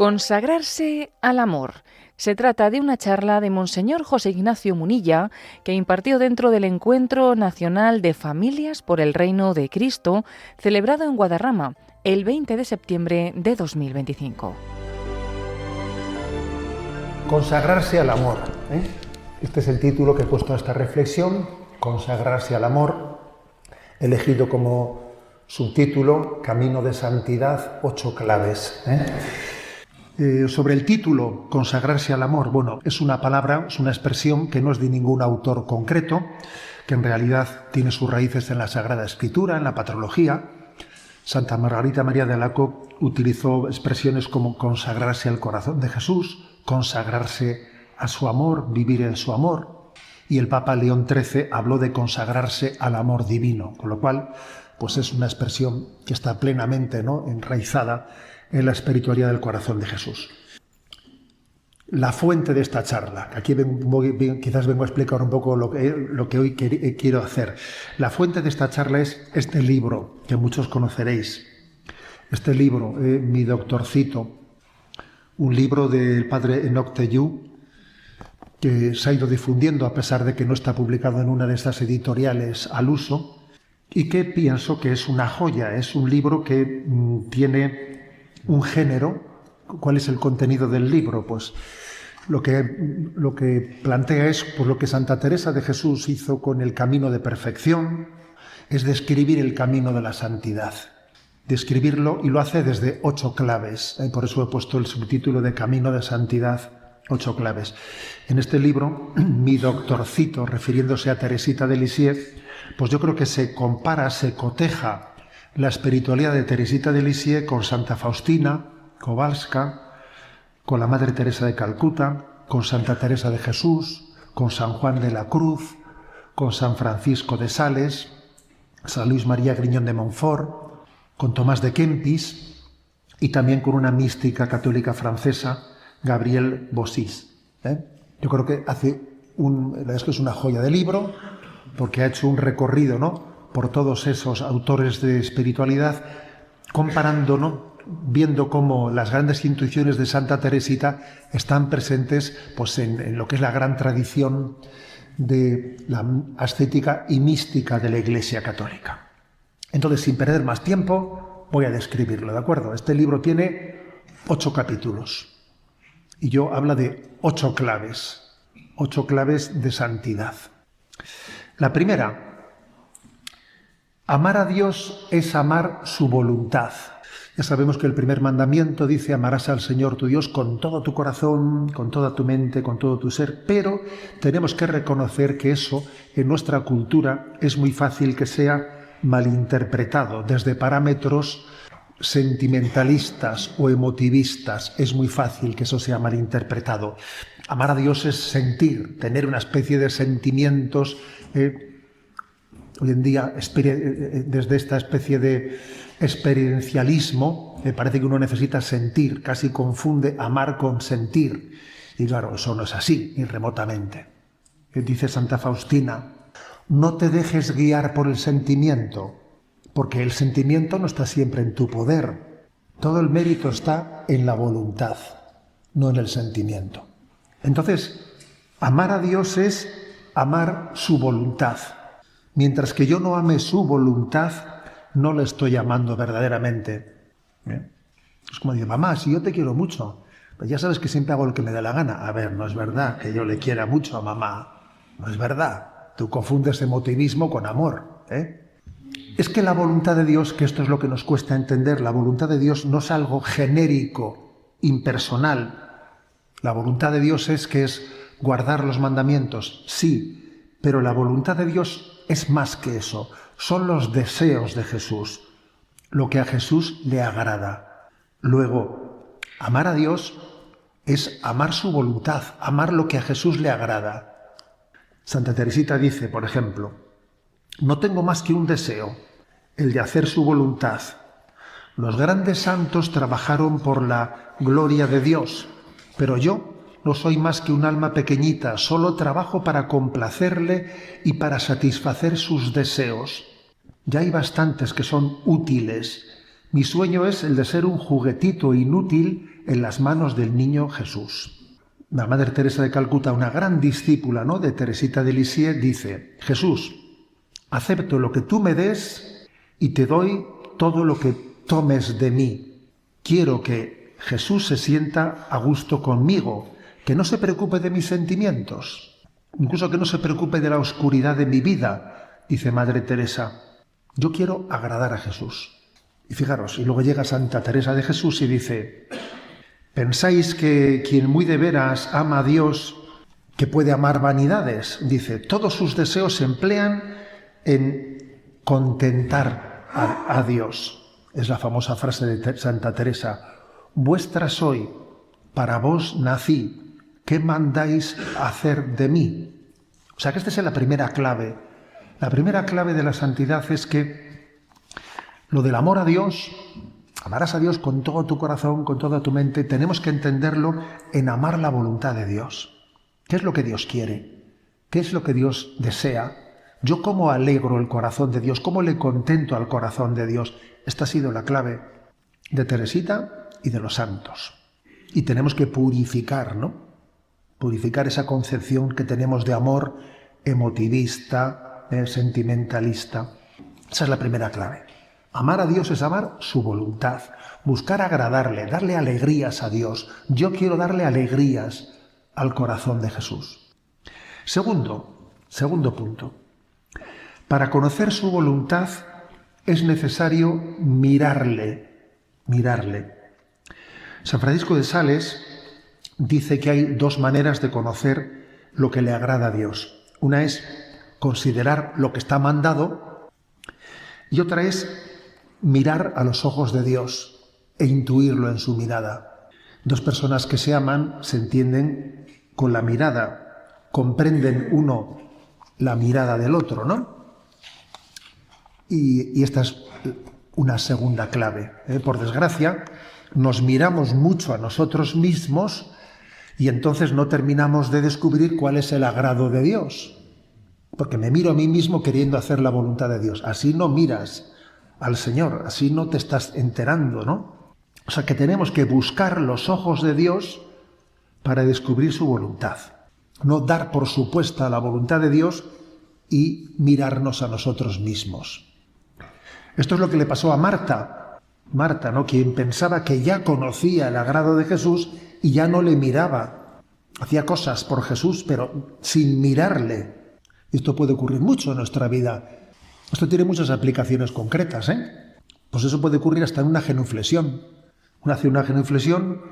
Consagrarse al amor. Se trata de una charla de Monseñor José Ignacio Munilla que impartió dentro del Encuentro Nacional de Familias por el Reino de Cristo, celebrado en Guadarrama el 20 de septiembre de 2025. Consagrarse al amor. Este es el título que he puesto a esta reflexión, Consagrarse al amor, elegido como subtítulo Camino de Santidad, 8 claves. Sobre el título, Consagrarse al amor, bueno, es una palabra, es una expresión que no es de ningún autor concreto, que en realidad tiene sus raíces en la Sagrada Escritura, en la patrología. Santa Margarita María de Alacoque utilizó expresiones como consagrarse al corazón de Jesús, consagrarse a su amor, vivir en su amor. Y el Papa León XIII habló de consagrarse al amor divino, con lo cual pues es una expresión que está plenamente enraizada en la espiritualidad del corazón de Jesús. La fuente de esta charla, aquí quizás vengo a explicar un poco lo que hoy quiero hacer. La fuente de esta charla es este libro que muchos conoceréis. Este libro, Mi Doctorcito, un libro del padre Enoch Teyú, que se ha ido difundiendo a pesar de que no está publicado en una de estas editoriales al uso, y que pienso que es una joya, es un libro que tiene un género. ¿Cuál es el contenido del libro? Pues lo que plantea es pues, lo que Santa Teresa de Jesús hizo con el camino de perfección, es describir el camino de la santidad. Describirlo, y lo hace desde 8 claves. Por eso he puesto el subtítulo de Camino de Santidad, 8 claves. En este libro, Mi Doctorcito, refiriéndose a Teresita de Lisieux, pues yo creo que se compara, se coteja la espiritualidad de Teresita de Lisieux con Santa Faustina Kowalska, con la Madre Teresa de Calcuta, con Santa Teresa de Jesús, con San Juan de la Cruz, con San Francisco de Sales, San Luis María Griñón de Montfort, con Tomás de Kempis y también con una mística católica francesa, Gabrielle Bossis. Yo creo que la verdad es que es una joya de libro, porque ha hecho un recorrido, por todos esos autores de espiritualidad, comparando, viendo cómo las grandes intuiciones de Santa Teresita están presentes pues, en lo que es la gran tradición de la ascética y mística de la Iglesia Católica. Entonces, sin perder más tiempo, voy a describirlo, ¿de acuerdo? Este libro tiene 8 capítulos y yo hablo de 8 claves de santidad. La primera: amar a Dios es amar su voluntad. Ya sabemos que el primer mandamiento dice: amarás al Señor tu Dios con todo tu corazón, con toda tu mente, con todo tu ser, pero tenemos que reconocer que eso en nuestra cultura es muy fácil que sea malinterpretado desde parámetros sentimentalistas o emotivistas. Es muy fácil que eso sea malinterpretado. Amar a Dios es sentir, tener una especie de sentimientos. Hoy en día, desde esta especie de experiencialismo, me parece que uno necesita sentir, casi confunde amar con sentir. Y claro, eso no es así, ni remotamente. Dice Santa Faustina: no te dejes guiar por el sentimiento, porque el sentimiento no está siempre en tu poder. Todo el mérito está en la voluntad, no en el sentimiento. Entonces, amar a Dios es amar su voluntad. Mientras que yo no ame su voluntad, no le estoy amando verdaderamente. Es como decir: mamá, si yo te quiero mucho, pues ya sabes que siempre hago lo que me da la gana. A ver, no es verdad que yo le quiera mucho a mamá. No es verdad. Tú confundes emotivismo con amor. Es que la voluntad de Dios, que esto es lo que nos cuesta entender, la voluntad de Dios no es algo genérico, impersonal. La voluntad de Dios es guardar los mandamientos, sí, pero la voluntad de Dios es más que eso. Son los deseos de Jesús, lo que a Jesús le agrada. Luego, amar a Dios es amar su voluntad, amar lo que a Jesús le agrada. Santa Teresita dice, por ejemplo: no tengo más que un deseo, el de hacer su voluntad. Los grandes santos trabajaron por la gloria de Dios, pero yo no soy más que un alma pequeñita, solo trabajo para complacerle y para satisfacer sus deseos. Ya hay bastantes que son útiles, Mi sueño es el de ser un juguetito inútil en las manos del niño Jesús. La Madre Teresa de Calcuta, una gran discípula, ¿no?, de Teresita de Lisieux, dice: Jesús, acepto lo que tú me des y te doy todo lo que tomes de mí. Quiero que Jesús se sienta a gusto conmigo, que no se preocupe de mis sentimientos, incluso que no se preocupe de la oscuridad de mi vida, dice Madre Teresa. Yo quiero agradar a Jesús. Y fijaros, y luego llega Santa Teresa de Jesús y dice: ¿pensáis que quien muy de veras ama a Dios, que puede amar vanidades? Dice, todos sus deseos se emplean en contentar a Dios. Es la famosa frase de Santa Teresa: vuestra soy, para vos nací, ¿qué mandáis hacer de mí? O sea que esta es la primera clave. La primera clave de la santidad es que lo del amor a Dios, amarás a Dios con todo tu corazón, con toda tu mente, tenemos que entenderlo en amar la voluntad de Dios. ¿Qué es lo que Dios quiere? ¿Qué es lo que Dios desea? ¿Yo cómo alegro el corazón de Dios? ¿Cómo le contento al corazón de Dios? Esta ha sido la clave de Teresita y de los santos. Y tenemos que purificar, ¿no? Purificar esa concepción que tenemos de amor emotivista, sentimentalista. Esa es la primera clave. Amar a Dios es amar su voluntad, buscar agradarle, darle alegrías a Dios. Yo quiero darle alegrías al corazón de Jesús. Segundo punto. Para conocer su voluntad es necesario mirarle. San Francisco de Sales dice que hay dos maneras de conocer lo que le agrada a Dios. Una es considerar lo que está mandado y otra es mirar a los ojos de Dios e intuirlo en su mirada. Dos personas que se aman se entienden con la mirada, comprenden uno la mirada del otro, ¿no? Y esta es una segunda clave. Por desgracia, nos miramos mucho a nosotros mismos y entonces no terminamos de descubrir cuál es el agrado de Dios. Porque me miro a mí mismo queriendo hacer la voluntad de Dios. Así no miras al Señor, así no te estás enterando, ¿no? O sea que tenemos que buscar los ojos de Dios para descubrir su voluntad. No dar por supuesta la voluntad de Dios y mirarnos a nosotros mismos. Esto es lo que le pasó a Marta, ¿no?, quien pensaba que ya conocía el agrado de Jesús y ya no le miraba. Hacía cosas por Jesús, pero sin mirarle. Esto puede ocurrir mucho en nuestra vida. Esto tiene muchas aplicaciones concretas, Pues eso puede ocurrir hasta en una genuflexión. Uno hace una genuflexión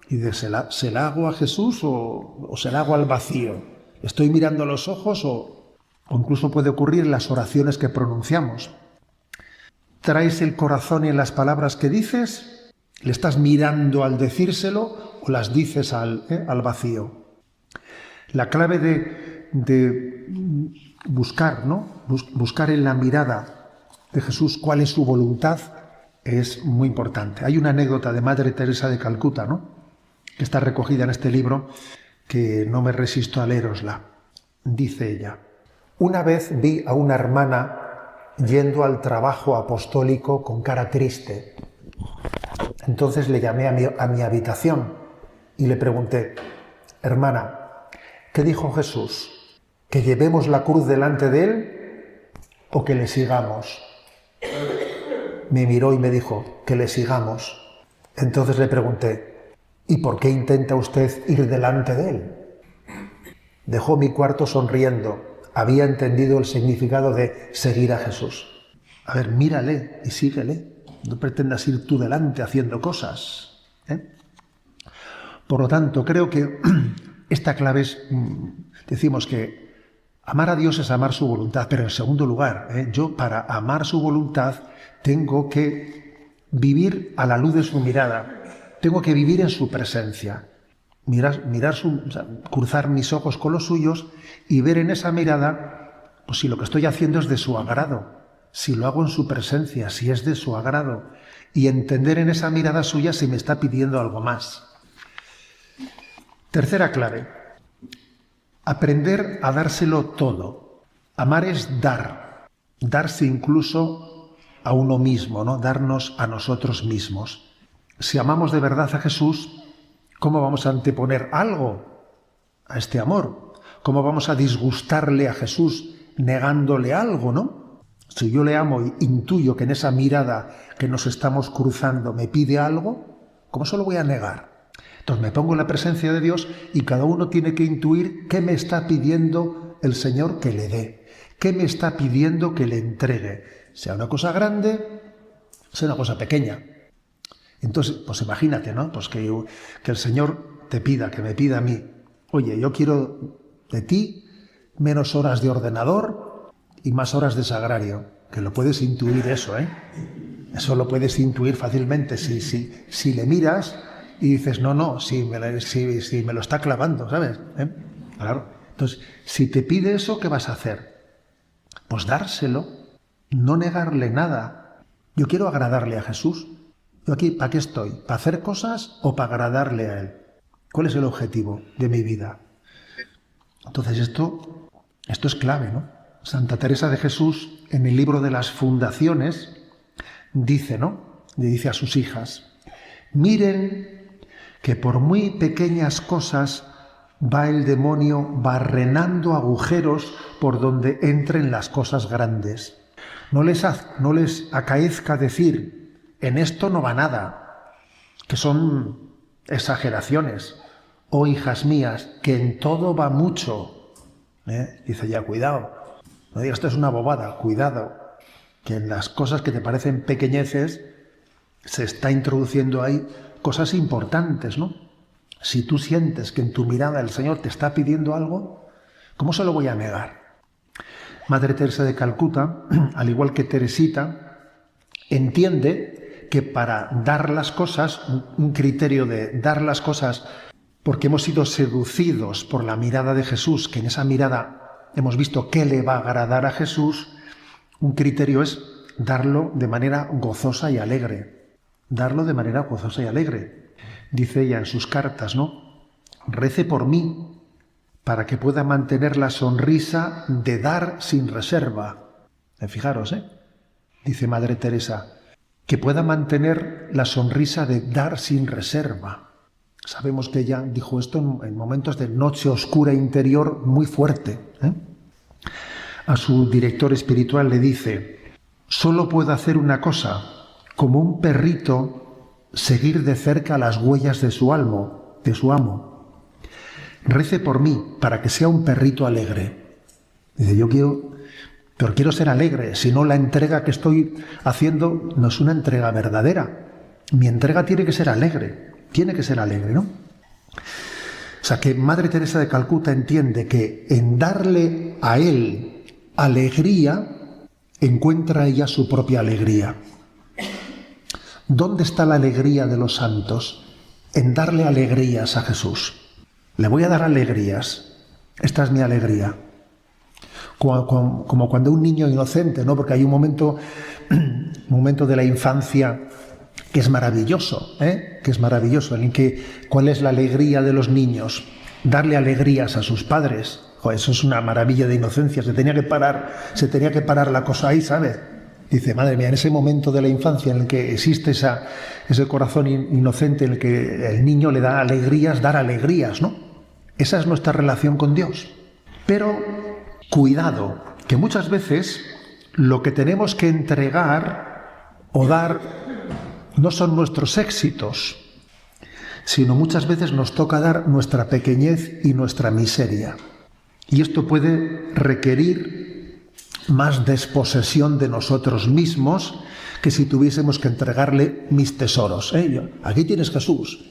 y dice, ¿se la hago a Jesús o se la hago al vacío? ¿Estoy mirando a los ojos o incluso puede ocurrir en las oraciones que pronunciamos? ¿Traes el corazón en las palabras que dices? ¿Le estás mirando al decírselo o las dices al vacío? La clave de buscar, ¿no? Buscar en la mirada de Jesús cuál es su voluntad es muy importante. Hay una anécdota de Madre Teresa de Calcuta, ¿no?, que está recogida en este libro, que no me resisto a leerosla. Dice ella: una vez vi a una hermana yendo al trabajo apostólico con cara triste. Entonces le llamé a mi habitación y le pregunté: hermana, ¿qué dijo Jesús? ¿Que llevemos la cruz delante de él o que le sigamos? Me miró y me dijo: que le sigamos. Entonces le pregunté: ¿y por qué intenta usted ir delante de él? Dejó mi cuarto sonriendo. Había entendido el significado de seguir a Jesús. A ver, mírale y síguele. No pretendas ir tú delante haciendo cosas, Por lo tanto, creo que esta clave es, decimos que amar a Dios es amar su voluntad, pero en segundo lugar, yo para amar su voluntad tengo que vivir a la luz de su mirada, tengo que vivir en su presencia, cruzar mis ojos con los suyos y ver en esa mirada, pues si lo que estoy haciendo es de su agrado, si lo hago en su presencia, si es de su agrado, y entender en esa mirada suya si me está pidiendo algo más. Tercera clave: aprender a dárselo todo. Amar es dar, darse incluso a uno mismo, ¿no? Darnos a nosotros mismos. Si amamos de verdad a Jesús, ¿cómo vamos a anteponer algo a este amor? ¿Cómo vamos a disgustarle a Jesús negándole algo, no? Si yo le amo y intuyo que en esa mirada que nos estamos cruzando me pide algo, ¿cómo se lo voy a negar? Entonces me pongo en la presencia de Dios y cada uno tiene que intuir qué me está pidiendo el Señor que le dé, qué me está pidiendo que le entregue, sea una cosa grande, sea una cosa pequeña. Entonces, pues imagínate, ¿no? Pues que el Señor te pida, que me pida a mí, oye, yo quiero de ti menos horas de ordenador y más horas de sagrario, que lo puedes intuir eso, ¿eh? Eso lo puedes intuir fácilmente si le miras y dices, no, si me lo está clavando, ¿sabes? Claro. Entonces, si te pide eso, ¿qué vas a hacer? Pues dárselo, no negarle nada. Yo quiero agradarle a Jesús. Yo aquí, ¿para qué estoy? ¿Para hacer cosas o para agradarle a Él? ¿Cuál es el objetivo de mi vida? Entonces esto es clave, ¿no? Santa Teresa de Jesús, en el libro de las Fundaciones, dice, ¿no? Le dice a sus hijas, miren que por muy pequeñas cosas va el demonio barrenando agujeros por donde entren las cosas grandes. No les acaezca decir, en esto no va nada, que son exageraciones. Oh, hijas mías, que en todo va mucho. Dice ya, cuidado, no digas esto es una bobada, cuidado, que en las cosas que te parecen pequeñeces se está introduciendo ahí cosas importantes, ¿no? Si tú sientes que en tu mirada el Señor te está pidiendo algo, ¿cómo se lo voy a negar? Madre Teresa de Calcuta, al igual que Teresita, entiende que para dar las cosas, un criterio de dar las cosas porque hemos sido seducidos por la mirada de Jesús, que en esa mirada hemos visto qué le va a agradar a Jesús, un criterio es darlo de manera gozosa y alegre. Darlo de manera gozosa y alegre. Dice ella en sus cartas, ¿no? Rece por mí para que pueda mantener la sonrisa de dar sin reserva. Fijaros, dice Madre Teresa, que pueda mantener la sonrisa de dar sin reserva. Sabemos que ella dijo esto en momentos de noche oscura interior muy fuerte. A su director espiritual le dice, solo puedo hacer una cosa, como un perrito, seguir de cerca las huellas de su amo. Rece por mí para que sea un perrito alegre. Dice, pero quiero ser alegre, si no la entrega que estoy haciendo no es una entrega verdadera. Mi entrega tiene que ser alegre, ¿no? O sea, que Madre Teresa de Calcuta entiende que en darle a Él alegría, encuentra ella su propia alegría. ¿Dónde está la alegría de los santos? En darle alegrías a Jesús. Le voy a dar alegrías. Esta es mi alegría. Como cuando un niño inocente, ¿no? Porque hay un momento de la infancia que es maravilloso, en el que ¿cuál es la alegría de los niños? Darle alegrías a sus padres. Eso es una maravilla de inocencia. Se tenía que parar la cosa ahí, ¿sabes? Dice, madre mía, en ese momento de la infancia en el que existe ese corazón inocente en el que el niño le da alegrías, dar alegrías, ¿no? Esa es nuestra relación con Dios. Pero cuidado, que muchas veces lo que tenemos que entregar o dar no son nuestros éxitos, sino muchas veces nos toca dar nuestra pequeñez y nuestra miseria. Y esto puede requerir más desposesión de nosotros mismos que si tuviésemos que entregarle mis tesoros. Aquí tienes Jesús.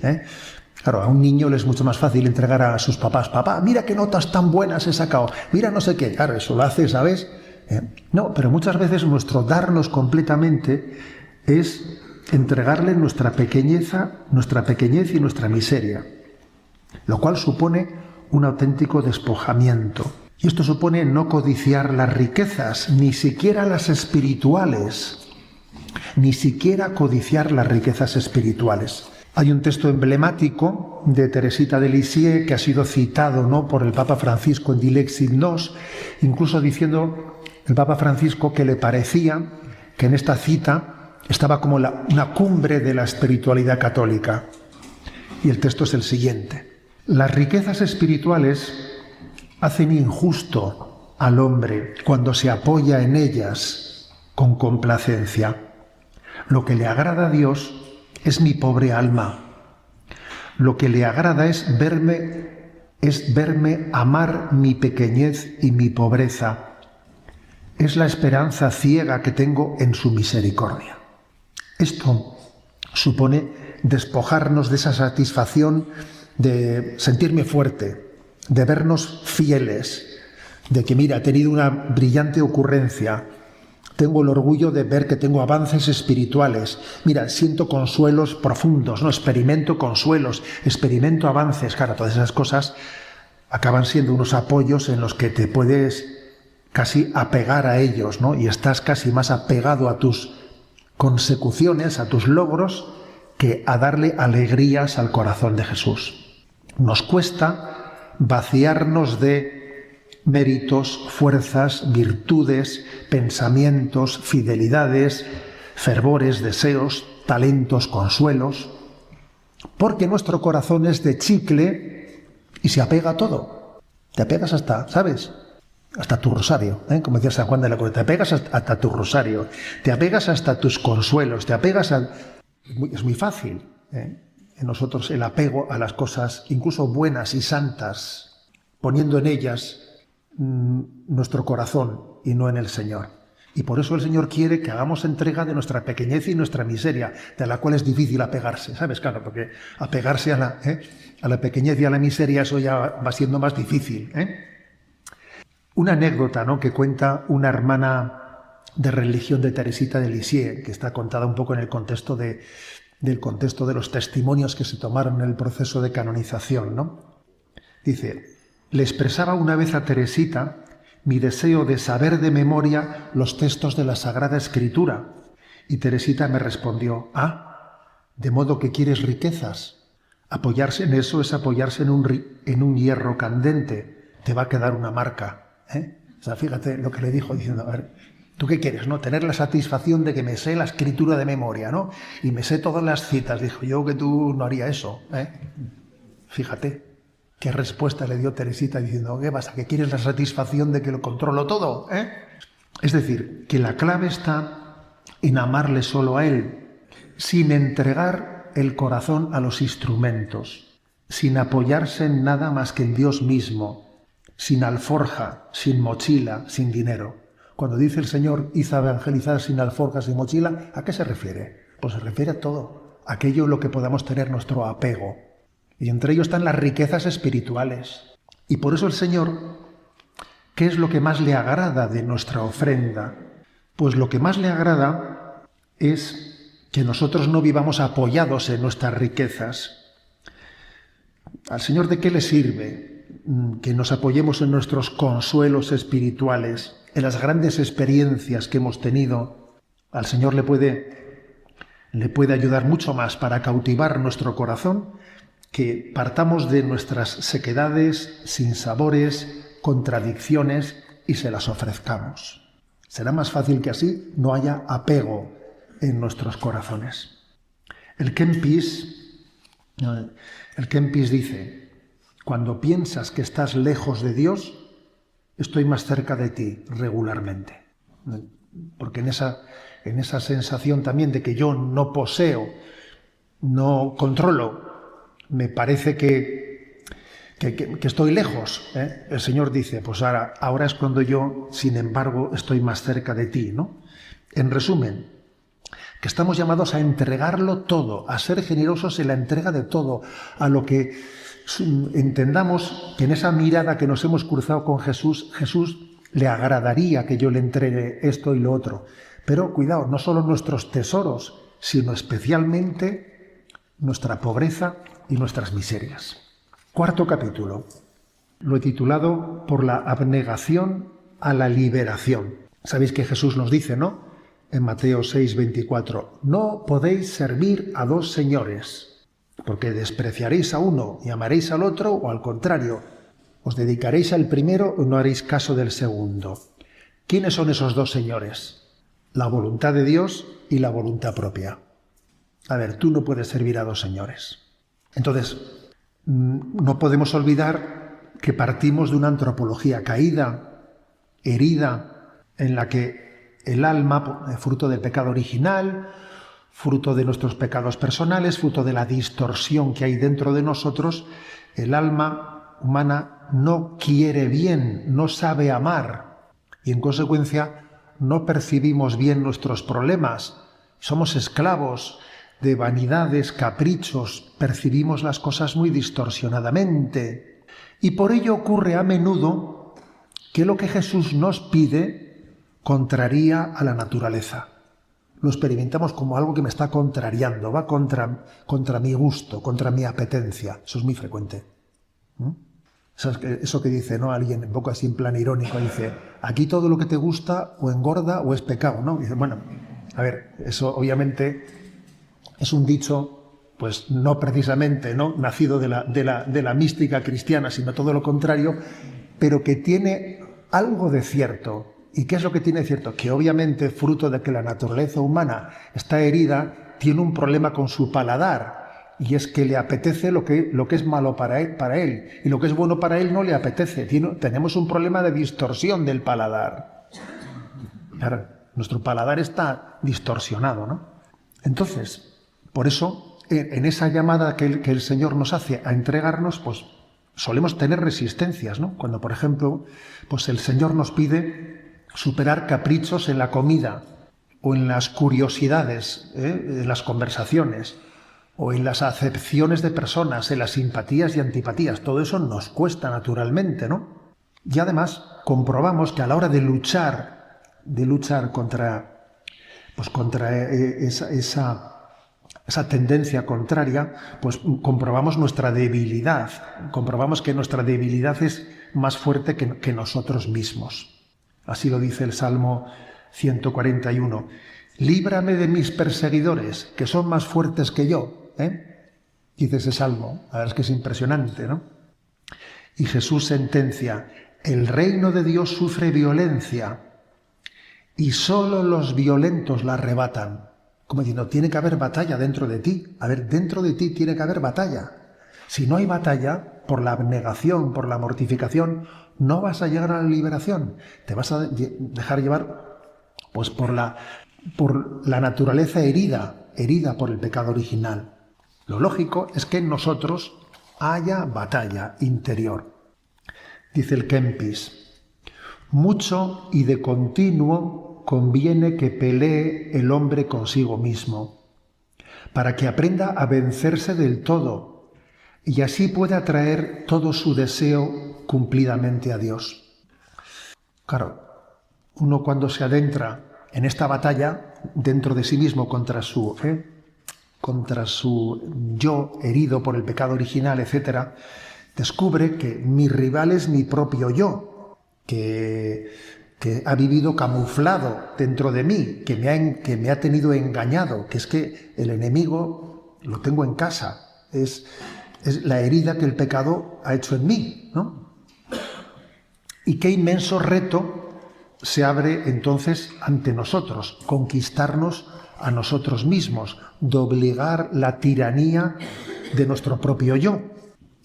Claro, a un niño le es mucho más fácil entregar a sus papás. Papá, mira qué notas tan buenas he sacado. Mira no sé qué. Claro, eso lo hace, ¿sabes? No, pero muchas veces nuestro darnos completamente es entregarle nuestra pequeñez y nuestra miseria, lo cual supone un auténtico despojamiento. Y esto supone no codiciar las riquezas, ni siquiera las espirituales, ni siquiera codiciar las riquezas espirituales. Hay un texto emblemático de Teresita de Lisieux que ha sido citado, ¿no?, por el Papa Francisco en Dilexit Nos, incluso diciendo el Papa Francisco que le parecía que en esta cita estaba como una cumbre de la espiritualidad católica. Y el texto es el siguiente. Las riquezas espirituales hacen injusto al hombre cuando se apoya en ellas con complacencia. Lo que le agrada a Dios es mi pobre alma. Lo que le agrada es verme amar mi pequeñez y mi pobreza. Es la esperanza ciega que tengo en su misericordia. Esto supone despojarnos de esa satisfacción de sentirme fuerte, de vernos fieles, de que mira, he tenido una brillante ocurrencia, tengo el orgullo de ver que tengo avances espirituales, mira, siento consuelos profundos, no, experimento consuelos, experimento avances. Claro, todas esas cosas acaban siendo unos apoyos en los que te puedes casi apegar a ellos, ¿no? Y estás casi más apegado a tus consecuciones, a tus logros, que a darle alegrías al corazón de Jesús. Nos cuesta vaciarnos de méritos, fuerzas, virtudes, pensamientos, fidelidades, fervores, deseos, talentos, consuelos, porque nuestro corazón es de chicle y se apega a todo. Te apegas hasta, ¿sabes?, hasta tu rosario, como decía San Juan de la Cruz, te apegas hasta tu rosario, te apegas hasta tus consuelos, te apegas a... Es muy fácil, en nosotros el apego a las cosas, incluso buenas y santas, poniendo en ellas nuestro corazón y no en el Señor. Y por eso el Señor quiere que hagamos entrega de nuestra pequeñez y nuestra miseria, de la cual es difícil apegarse, ¿sabes? Claro, porque apegarse a la pequeñez y a la miseria, eso ya va siendo más difícil, Una anécdota, ¿no?, que cuenta una hermana de religión de Teresita de Lisieux, que está contada un poco en el contexto del contexto de los testimonios que se tomaron en el proceso de canonización, ¿no? Dice, le expresaba una vez a Teresita mi deseo de saber de memoria los textos de la Sagrada Escritura. Y Teresita me respondió, ¿de modo que quieres riquezas? Apoyarse en eso es apoyarse en un hierro candente. Te va a quedar una marca. O sea, fíjate lo que le dijo, diciendo, a ver, ¿tú qué quieres, no? Tener la satisfacción de que me sé la escritura de memoria, ¿no? Y me sé todas las citas. Dijo, yo que tú no haría eso, Fíjate qué respuesta le dio Teresita diciendo, ¿qué pasa? ¿Que quieres la satisfacción de que lo controlo todo, Es decir, que la clave está en amarle solo a Él, sin entregar el corazón a los instrumentos, sin apoyarse en nada más que en Dios mismo, sin alforja, sin mochila, sin dinero. Cuando dice el Señor, id a evangelizar sin alforja, sin mochila, ¿a qué se refiere? Pues se refiere a todo, aquello en lo que podamos tener nuestro apego. Y entre ellos están las riquezas espirituales. Y por eso el Señor, ¿qué es lo que más le agrada de nuestra ofrenda? Pues lo que más le agrada es que nosotros no vivamos apoyados en nuestras riquezas. ¿Al Señor de qué le sirve que nos apoyemos en nuestros consuelos espirituales, en las grandes experiencias que hemos tenido? Al Señor le puede ayudar mucho más para cautivar nuestro corazón que partamos de nuestras sequedades, sinsabores, contradicciones y se las ofrezcamos. Será más fácil que así no haya apego en nuestros corazones. El Kempis dice, cuando piensas que estás lejos de Dios, estoy más cerca de ti regularmente. Porque en esa sensación también de que yo no poseo, no controlo, me parece que estoy lejos, El Señor dice, pues ahora es cuando yo, sin embargo, estoy más cerca de ti, ¿no? En resumen, que estamos llamados a entregarlo todo, a ser generosos en la entrega de todo, a lo que entendamos que en esa mirada que nos hemos cruzado con Jesús le agradaría que yo le entregue esto y lo otro. Pero cuidado, no solo nuestros tesoros, sino especialmente nuestra pobreza y nuestras miserias. Cuarto capítulo. Lo he titulado Por la abnegación a la liberación. Sabéis que Jesús nos dice, ¿no?, en Mateo 6:24, no podéis servir a dos señores, porque despreciaréis a uno y amaréis al otro, o al contrario, os dedicaréis al primero o no haréis caso del segundo. ¿Quiénes son esos dos señores? la voluntad de Dios y la voluntad propia. A ver, tú no puedes servir a dos señores. Entonces, no podemos olvidar que partimos de una antropología caída, herida, en la que el alma, fruto del pecado original, fruto de nuestros pecados personales, fruto de la distorsión que hay dentro de nosotros, el alma humana no quiere bien, no sabe amar y en consecuencia no percibimos bien nuestros problemas. Somos esclavos de vanidades, caprichos, percibimos las cosas muy distorsionadamente. Y por ello ocurre a menudo que lo que Jesús nos pide contraría a la naturaleza. Lo experimentamos como algo que me está contrariando, va contra mi gusto, contra mi apetencia. Eso es muy frecuente. Eso que dice, ¿no? Alguien un poco así en plan irónico, dice, aquí todo lo que te gusta o engorda o es pecado, ¿no? Y dice, bueno, a ver, eso obviamente es un dicho, pues no precisamente, ¿no?, nacido de la mística cristiana, sino todo lo contrario, pero que tiene algo de cierto. ¿Y qué es lo que tiene de cierto? Que obviamente, fruto de que la naturaleza humana está herida, tiene un problema con su paladar. Y es que le apetece lo que es malo para él, y lo que es bueno para él no le apetece. Tenemos un problema de distorsión del paladar. Claro, nuestro paladar está distorsionado, ¿no? Entonces, por eso, en esa llamada que el Señor nos hace a entregarnos, pues solemos tener resistencias, ¿no? Cuando, por ejemplo, pues el Señor nos pide superar caprichos en la comida, o en las curiosidades, en las conversaciones, o en las acepciones de personas, en las simpatías y antipatías. Todo eso nos cuesta naturalmente, ¿no? Y además comprobamos que a la hora de luchar contra esa tendencia contraria, pues comprobamos nuestra debilidad. Comprobamos que nuestra debilidad es más fuerte que nosotros mismos. Así lo dice el Salmo 141. Líbrame de mis perseguidores, que son más fuertes que yo. Dice ese salmo, la verdad es que es impresionante, ¿no? Y Jesús sentencia, el reino de Dios sufre violencia y solo los violentos la arrebatan. Como diciendo, tiene que haber batalla dentro de ti. A ver, dentro de ti tiene que haber batalla. Si no hay batalla, por la abnegación, por la mortificación, no vas a llegar a la liberación. Te vas a dejar llevar pues por la naturaleza herida por el pecado original. Lo lógico es que en nosotros haya batalla interior. Dice el Kempis, mucho y de continuo conviene que pelee el hombre consigo mismo, para que aprenda a vencerse del todo y así pueda traer todo su deseo cumplidamente a Dios. Claro, uno cuando se adentra en esta batalla dentro de sí mismo contra su yo herido por el pecado original, etc., descubre que mi rival es mi propio yo, que ha vivido camuflado dentro de mí, que me ha tenido engañado, que es que el enemigo lo tengo en casa, es la herida que el pecado ha hecho en mí, ¿no? Y qué inmenso reto se abre entonces ante nosotros, conquistarnos a nosotros mismos, doblegar la tiranía de nuestro propio yo.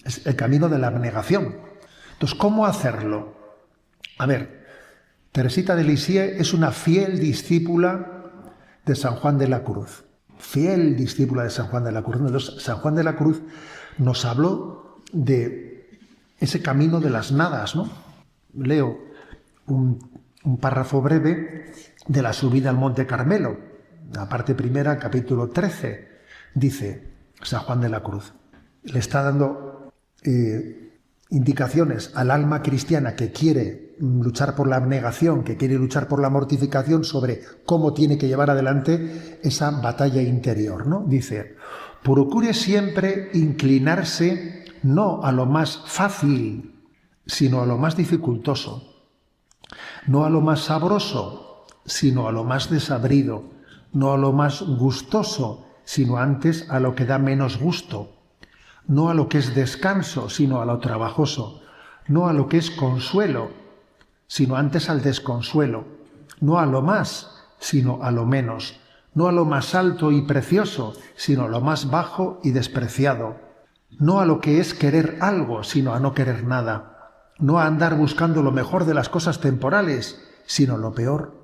Es el camino de la abnegación. Entonces, ¿cómo hacerlo? A ver, Teresita de Lisieux es una fiel discípula de San Juan de la Cruz. Fiel discípula de San Juan de la Cruz. Entonces, San Juan de la Cruz nos habló de ese camino de las nadas, ¿no? Leo un párrafo breve de la subida al Monte Carmelo, la parte primera, capítulo 13, dice San Juan de la Cruz. Le está dando indicaciones al alma cristiana que quiere luchar por la abnegación, que quiere luchar por la mortificación, sobre cómo tiene que llevar adelante esa batalla interior, ¿no? Dice, procure siempre inclinarse no a lo más fácil, sino a lo más dificultoso, no a lo más sabroso, sino a lo más desabrido, no a lo más gustoso, sino antes a lo que da menos gusto, no a lo que es descanso, sino a lo trabajoso, no a lo que es consuelo, sino antes al desconsuelo, no a lo más, sino a lo menos, no a lo más alto y precioso, sino a lo más bajo y despreciado, no a lo que es querer algo, sino a no querer nada, no a andar buscando lo mejor de las cosas temporales, sino lo peor,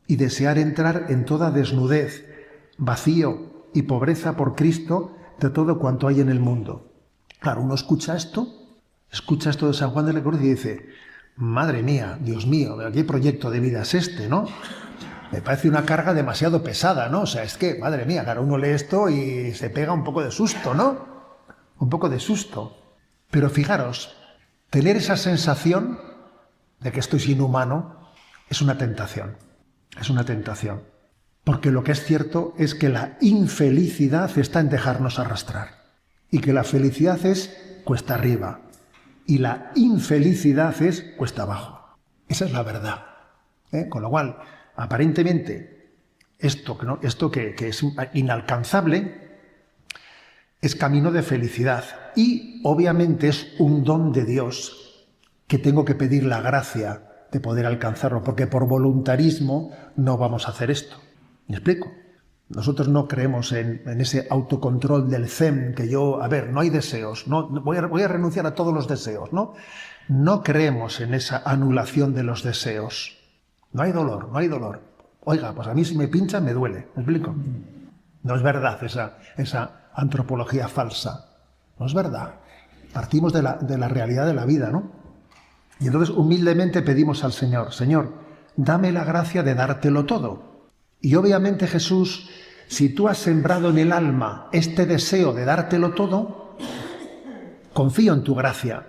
y desear entrar en toda desnudez, vacío y pobreza por Cristo de todo cuanto hay en el mundo. Claro, uno escucha esto de San Juan de la Cruz y dice, madre mía, Dios mío, ¿qué proyecto de vida es este, no? Me parece una carga demasiado pesada, ¿no? O sea, es que, madre mía, claro, uno lee esto y se pega un poco de susto, ¿no? Un poco de susto. Pero fijaros, tener esa sensación de que esto es inhumano es una tentación. Es una tentación. Porque lo que es cierto es que la infelicidad está en dejarnos arrastrar. Y que la felicidad es cuesta arriba. Y la infelicidad es cuesta abajo. Esa es la verdad. Con lo cual, aparentemente, esto que es inalcanzable es camino de felicidad. Y obviamente es un don de Dios que tengo que pedir la gracia de poder alcanzarlo, porque por voluntarismo no vamos a hacer esto. ¿Me explico? Nosotros no creemos en ese autocontrol del zen, que no hay deseos, no voy a renunciar a todos los deseos, ¿no? No creemos en esa anulación de los deseos. No hay dolor, no hay dolor. Oiga, pues a mí si me pincha me duele, ¿me explico? No es verdad esa antropología falsa. No es verdad. Partimos de la realidad de la vida, ¿no? Y entonces humildemente pedimos al Señor, Señor, dame la gracia de dártelo todo. Y obviamente Jesús, si tú has sembrado en el alma este deseo de dártelo todo, confío en tu gracia.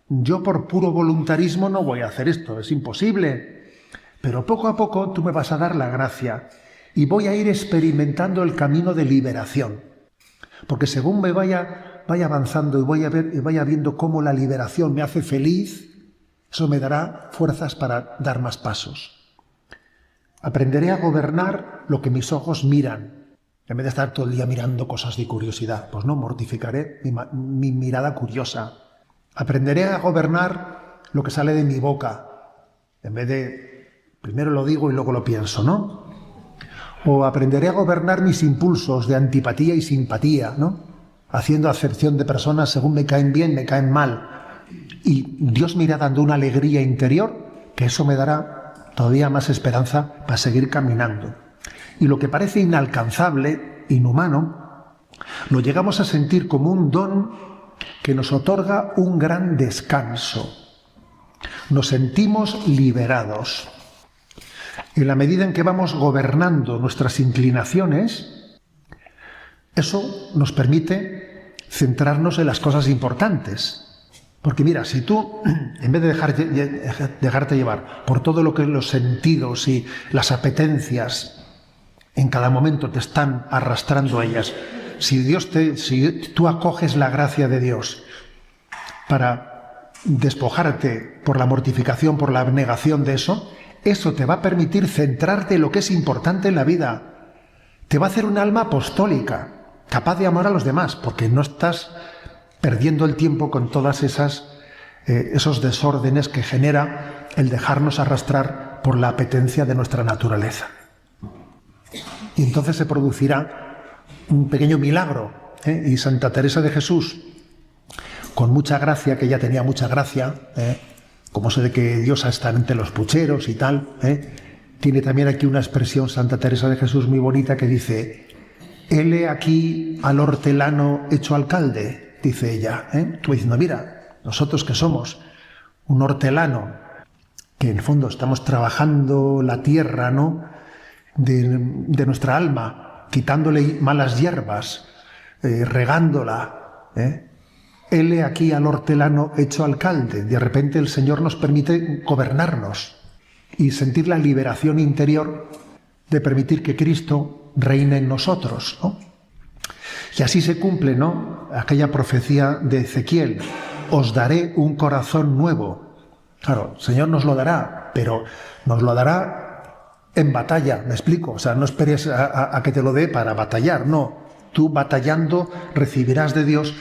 Yo por puro voluntarismo no voy a hacer esto, es imposible. Pero poco a poco tú me vas a dar la gracia y voy a ir experimentando el camino de liberación. Porque según me vaya avanzando y vaya viendo cómo la liberación me hace feliz, eso me dará fuerzas para dar más pasos. Aprenderé a gobernar lo que mis ojos miran, en vez de estar todo el día mirando cosas de curiosidad. Pues no, mortificaré mi mirada curiosa. Aprenderé a gobernar lo que sale de mi boca, en vez de primero lo digo y luego lo pienso, ¿no? O aprenderé a gobernar mis impulsos de antipatía y simpatía, ¿no? Haciendo acepción de personas según me caen bien, me caen mal. Y Dios me irá dando una alegría interior, que eso me dará todavía más esperanza para seguir caminando. Y lo que parece inalcanzable, inhumano, lo llegamos a sentir como un don que nos otorga un gran descanso. Nos sentimos liberados. En la medida en que vamos gobernando nuestras inclinaciones, eso nos permite centrarnos en las cosas importantes. Porque mira, si tú, en vez de dejarte llevar por todo lo que los sentidos y las apetencias en cada momento te están arrastrando a ellas, si tú acoges la gracia de Dios para despojarte por la mortificación, por la abnegación de eso te va a permitir centrarte en lo que es importante en la vida. Te va a hacer un alma apostólica, capaz de amar a los demás, porque no estás perdiendo el tiempo con todas esos desórdenes que genera el dejarnos arrastrar por la apetencia de nuestra naturaleza. Y entonces se producirá un pequeño milagro, y Santa Teresa de Jesús, con mucha gracia, que ella tenía mucha gracia, como sé de que Dios está entre los pucheros y tal, tiene también aquí una expresión, Santa Teresa de Jesús, muy bonita, que dice, hele aquí al hortelano hecho alcalde, dice ella, Tú diciendo, mira, nosotros que somos un hortelano, que en el fondo estamos trabajando la tierra, ¿no?, de nuestra alma, quitándole malas hierbas, regándola, hele aquí al hortelano hecho alcalde. De repente el Señor nos permite gobernarnos y sentir la liberación interior de permitir que Cristo reine en nosotros, ¿no? Y así se cumple, ¿no?, aquella profecía de Ezequiel, os daré un corazón nuevo. Claro, el Señor nos lo dará, pero nos lo dará en batalla, ¿me explico? O sea, no esperes a que te lo dé para batallar, no. Tú batallando recibirás de Dios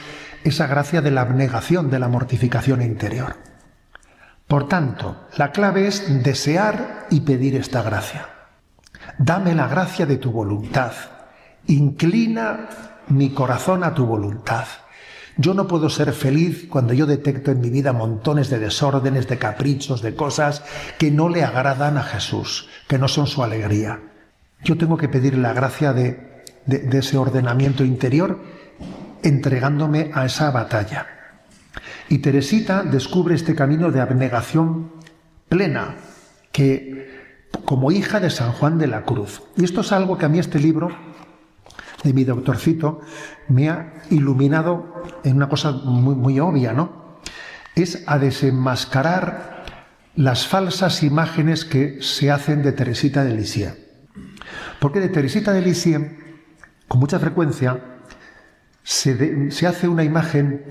esa gracia de la abnegación, de la mortificación interior. Por tanto, la clave es desear y pedir esta gracia. Dame la gracia de tu voluntad. Inclina mi corazón a tu voluntad. Yo no puedo ser feliz cuando yo detecto en mi vida montones de desórdenes, de caprichos, de cosas que no le agradan a Jesús, que no son su alegría. Yo tengo que pedir la gracia de ese ordenamiento interior, entregándome a esa batalla. Y Teresita descubre este camino de abnegación plena, que como hija de San Juan de la Cruz. Y esto es algo que a mí este libro de mi doctorcito me ha iluminado en una cosa muy, muy obvia, ¿no? Es a desenmascarar las falsas imágenes que se hacen de Teresita de Lisieux. Porque de Teresita de Lisieux, con mucha frecuencia, se hace una imagen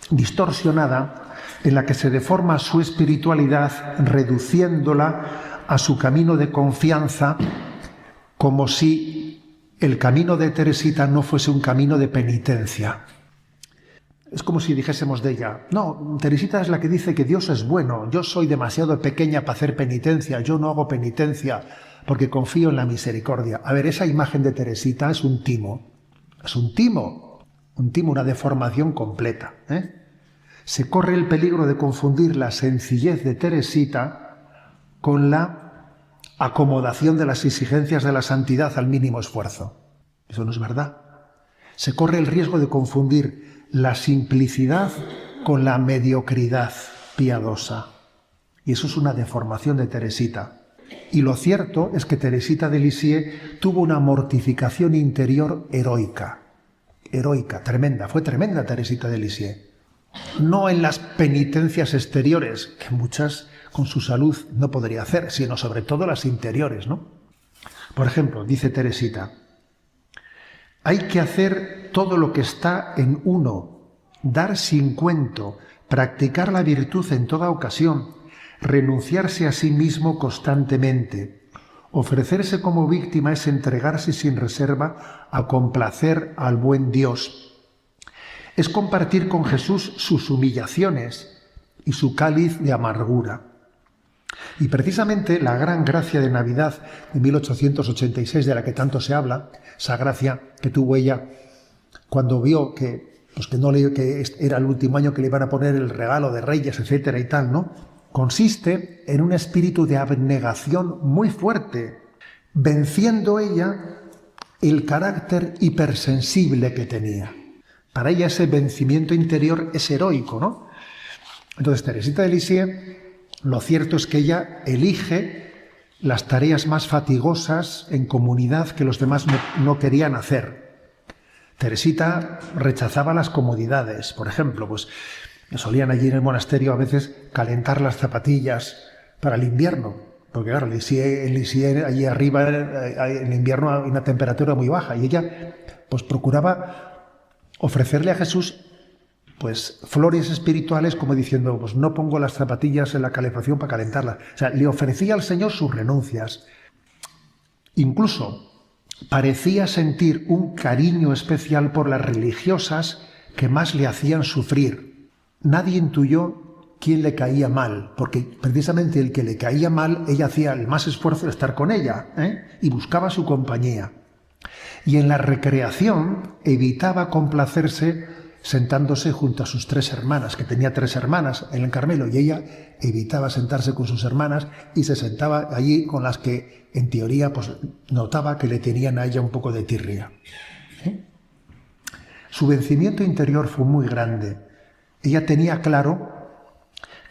distorsionada en la que se deforma su espiritualidad, reduciéndola a su camino de confianza, como si el camino de Teresita no fuese un camino de penitencia. Es como si dijésemos de ella, no, Teresita es la que dice que Dios es bueno, yo soy demasiado pequeña para hacer penitencia, yo no hago penitencia porque confío en la misericordia. A ver, esa imagen de Teresita es un timo, una deformación completa, ¿eh? Se corre el peligro de confundir la sencillez de Teresita con la acomodación de las exigencias de la santidad al mínimo esfuerzo. Eso no es verdad. Se corre el riesgo de confundir la simplicidad con la mediocridad piadosa. Y eso es una deformación de Teresita. Y lo cierto es que Teresita de Lisieux tuvo una mortificación interior heroica, tremenda. Fue tremenda Teresita de Lisieux. No en las penitencias exteriores, que muchas con su salud no podría hacer, sino sobre todo las interiores, ¿no? Por ejemplo, dice Teresita, hay que hacer todo lo que está en uno, dar sin cuento, practicar la virtud en toda ocasión, renunciarse a sí mismo constantemente. Ofrecerse como víctima es entregarse sin reserva a complacer al buen Dios. Es compartir con Jesús sus humillaciones y su cáliz de amargura. Y precisamente la gran gracia de Navidad de 1886, de la que tanto se habla, esa gracia que tuvo ella cuando vio que era el último año que le iban a poner el regalo de Reyes, etcétera y tal, ¿no? Consiste en un espíritu de abnegación muy fuerte, venciendo ella el carácter hipersensible que tenía. Para ella ese vencimiento interior es heroico, ¿no? Entonces Teresita de Lisieux, lo cierto es que ella elige las tareas más fatigosas en comunidad que los demás no querían hacer. Teresita rechazaba las comodidades. Por ejemplo, pues solían allí en el monasterio a veces calentar las zapatillas para el invierno, porque claro, en Lisieux allí arriba en invierno hay una temperatura muy baja y ella pues procuraba ofrecerle a Jesús pues flores espirituales, como diciendo, pues no pongo las zapatillas en la calefacción para calentarlas. O sea, le ofrecía al Señor sus renuncias. Incluso parecía sentir un cariño especial por las religiosas que más le hacían sufrir. Nadie intuyó quién le caía mal, porque precisamente el que le caía mal, ella hacía el más esfuerzo de estar con ella, y buscaba su compañía. Y en la recreación evitaba complacerse sentándose junto a sus 3 hermanas, que tenía 3 hermanas en el Carmelo, y ella evitaba sentarse con sus hermanas y se sentaba allí con las que, en teoría, pues notaba que le tenían a ella un poco de tirria. Su vencimiento interior fue muy grande. Ella tenía claro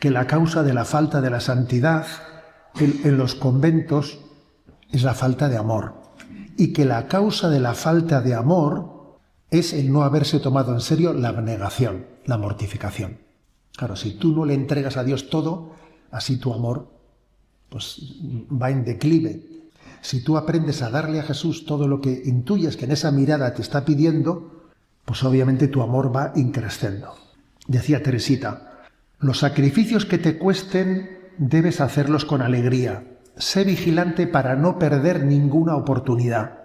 que la causa de la falta de la santidad en los conventos es la falta de amor, y que la causa de la falta de amor es el no haberse tomado en serio la abnegación, la mortificación. Claro, si tú no le entregas a Dios todo, así tu amor pues va en declive. Si tú aprendes a darle a Jesús todo lo que intuyes que en esa mirada te está pidiendo, pues obviamente tu amor va increciendo. Decía Teresita, los sacrificios que te cuesten debes hacerlos con alegría. Sé vigilante para no perder ninguna oportunidad.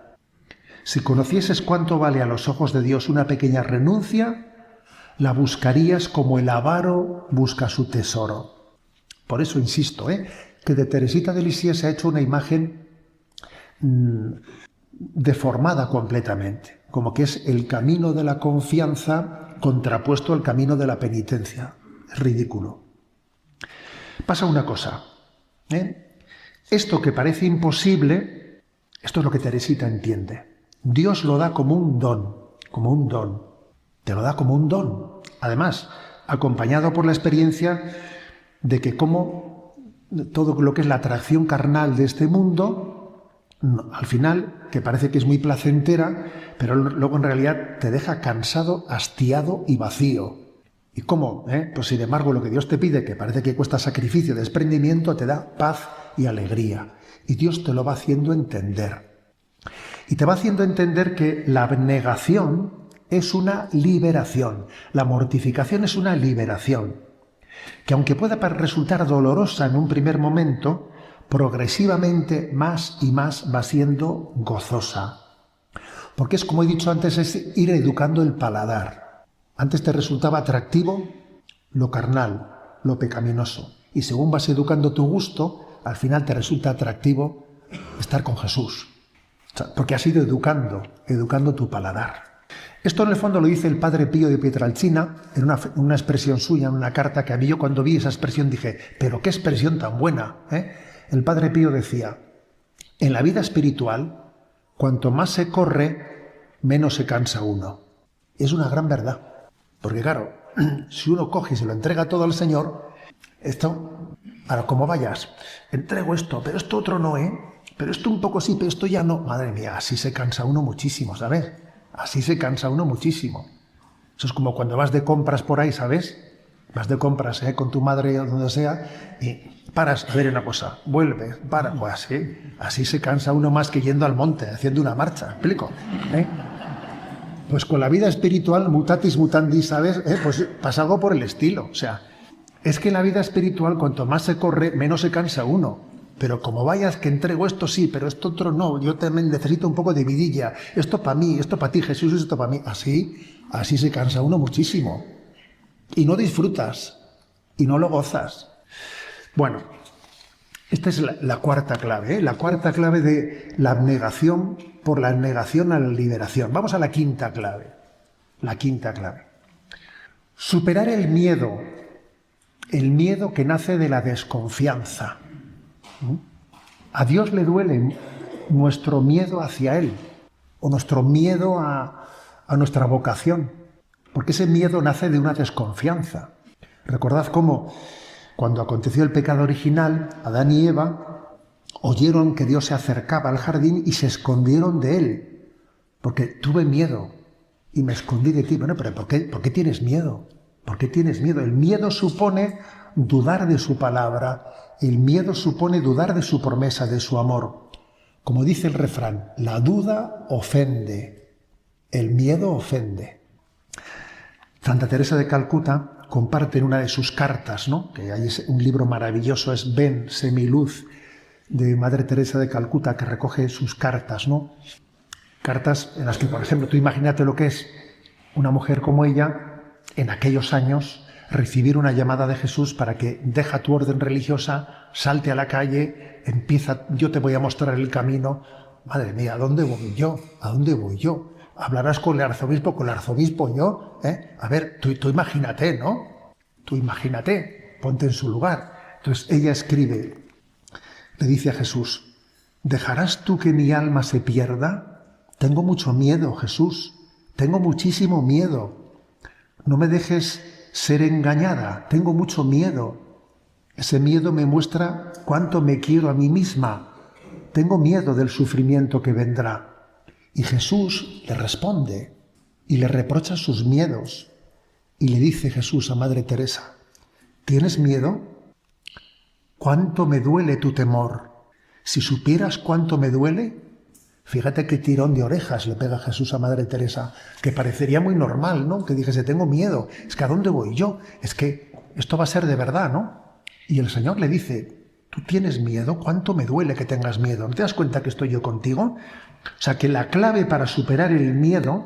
Si conocieses cuánto vale a los ojos de Dios una pequeña renuncia, la buscarías como el avaro busca su tesoro. Por eso insisto, que de Teresita de Lisieux se ha hecho una imagen deformada completamente, como que es el camino de la confianza contrapuesto al camino de la penitencia. Es ridículo. Pasa una cosa, esto que parece imposible, esto es lo que Teresita entiende. Dios lo da como un don, te lo da como un don. Además, acompañado por la experiencia de que como todo lo que es la atracción carnal de este mundo, al final, que parece que es muy placentera, pero luego en realidad te deja cansado, hastiado y vacío. ¿Y cómo? Pues sin embargo, lo que Dios te pide, que parece que cuesta sacrificio, desprendimiento, te da paz y alegría. Y Dios te lo va haciendo entender. Y te va haciendo entender que la abnegación es una liberación. La mortificación es una liberación. Que aunque pueda resultar dolorosa en un primer momento, progresivamente más y más va siendo gozosa. Porque es, como he dicho antes, es ir educando el paladar. Antes te resultaba atractivo lo carnal, lo pecaminoso. Y según vas educando tu gusto, al final te resulta atractivo estar con Jesús. Porque has ido educando tu paladar. Esto en el fondo lo dice el padre Pío de Pietrelcina en una expresión suya, en una carta que a mí, yo cuando vi esa expresión dije, pero qué expresión tan buena. El padre Pío decía, en la vida espiritual, cuanto más se corre, menos se cansa uno. Es una gran verdad. Porque claro, si uno coge y se lo entrega todo al Señor, esto, ahora como vayas, entrego esto, pero esto otro no, pero esto un poco sí, pero esto ya no. Madre mía, así se cansa uno muchísimo, ¿sabes? Así se cansa uno muchísimo. Eso es como cuando vas de compras por ahí, ¿sabes? Vas de compras con tu madre o donde sea y paras a ver una cosa, vuelves, para, pues así se cansa uno más que yendo al monte, haciendo una marcha, ¿me explico? Pues con la vida espiritual, mutatis mutandis, ¿sabes? Pues pasa algo por el estilo. O sea, es que en la vida espiritual, cuanto más se corre, menos se cansa uno. Pero como vayas, que entrego esto sí, pero esto otro no, yo también necesito un poco de vidilla, esto para mí, esto para ti Jesús, esto para mí, así se cansa uno muchísimo. Y no disfrutas, y no lo gozas. Bueno, esta es la cuarta clave, la cuarta clave de la abnegación por la abnegación a la liberación. Vamos a la quinta clave, Superar el miedo que nace de la desconfianza. A Dios le duele nuestro miedo hacia Él, o nuestro miedo a nuestra vocación, porque ese miedo nace de una desconfianza. Recordad cómo, cuando aconteció el pecado original, Adán y Eva oyeron que Dios se acercaba al jardín y se escondieron de Él, porque tuve miedo y me escondí de ti. Bueno, pero ¿por qué tienes miedo? ¿Por qué tienes miedo? El miedo supone dudar de su palabra. El miedo supone dudar de su promesa, de su amor. Como dice el refrán, la duda ofende, el miedo ofende. Santa Teresa de Calcuta comparte en una de sus cartas, ¿no? Que hay un libro maravilloso, es Ven, sé mi luz, de Madre Teresa de Calcuta, que recoge sus cartas, ¿no? Cartas en las que, por ejemplo, tú imagínate lo que es una mujer como ella, en aquellos años, recibir una llamada de Jesús para que deja tu orden religiosa, salte a la calle, empieza, yo te voy a mostrar el camino. Madre mía, ¿a dónde voy yo? ¿A dónde voy yo? Hablarás con el arzobispo yo, A ver, tú imagínate, ¿no? Tú imagínate, ponte en su lugar. Entonces ella escribe, le dice a Jesús, ¿dejarás tú que mi alma se pierda? Tengo mucho miedo, Jesús, tengo muchísimo miedo. No me dejes ser engañada, tengo mucho miedo. Ese miedo me muestra cuánto me quiero a mí misma. Tengo miedo del sufrimiento que vendrá. Y Jesús le responde y le reprocha sus miedos. Y le dice Jesús a Madre Teresa, ¿tienes miedo? ¿Cuánto me duele tu temor? Si supieras cuánto me duele, fíjate qué tirón de orejas le pega Jesús a Madre Teresa, que parecería muy normal, ¿no? Que dijese, tengo miedo, es que ¿a dónde voy yo? Es que esto va a ser de verdad, ¿no? Y el Señor le dice, ¿tú tienes miedo? ¿Cuánto me duele que tengas miedo? ¿No te das cuenta que estoy yo contigo? O sea, que la clave para superar el miedo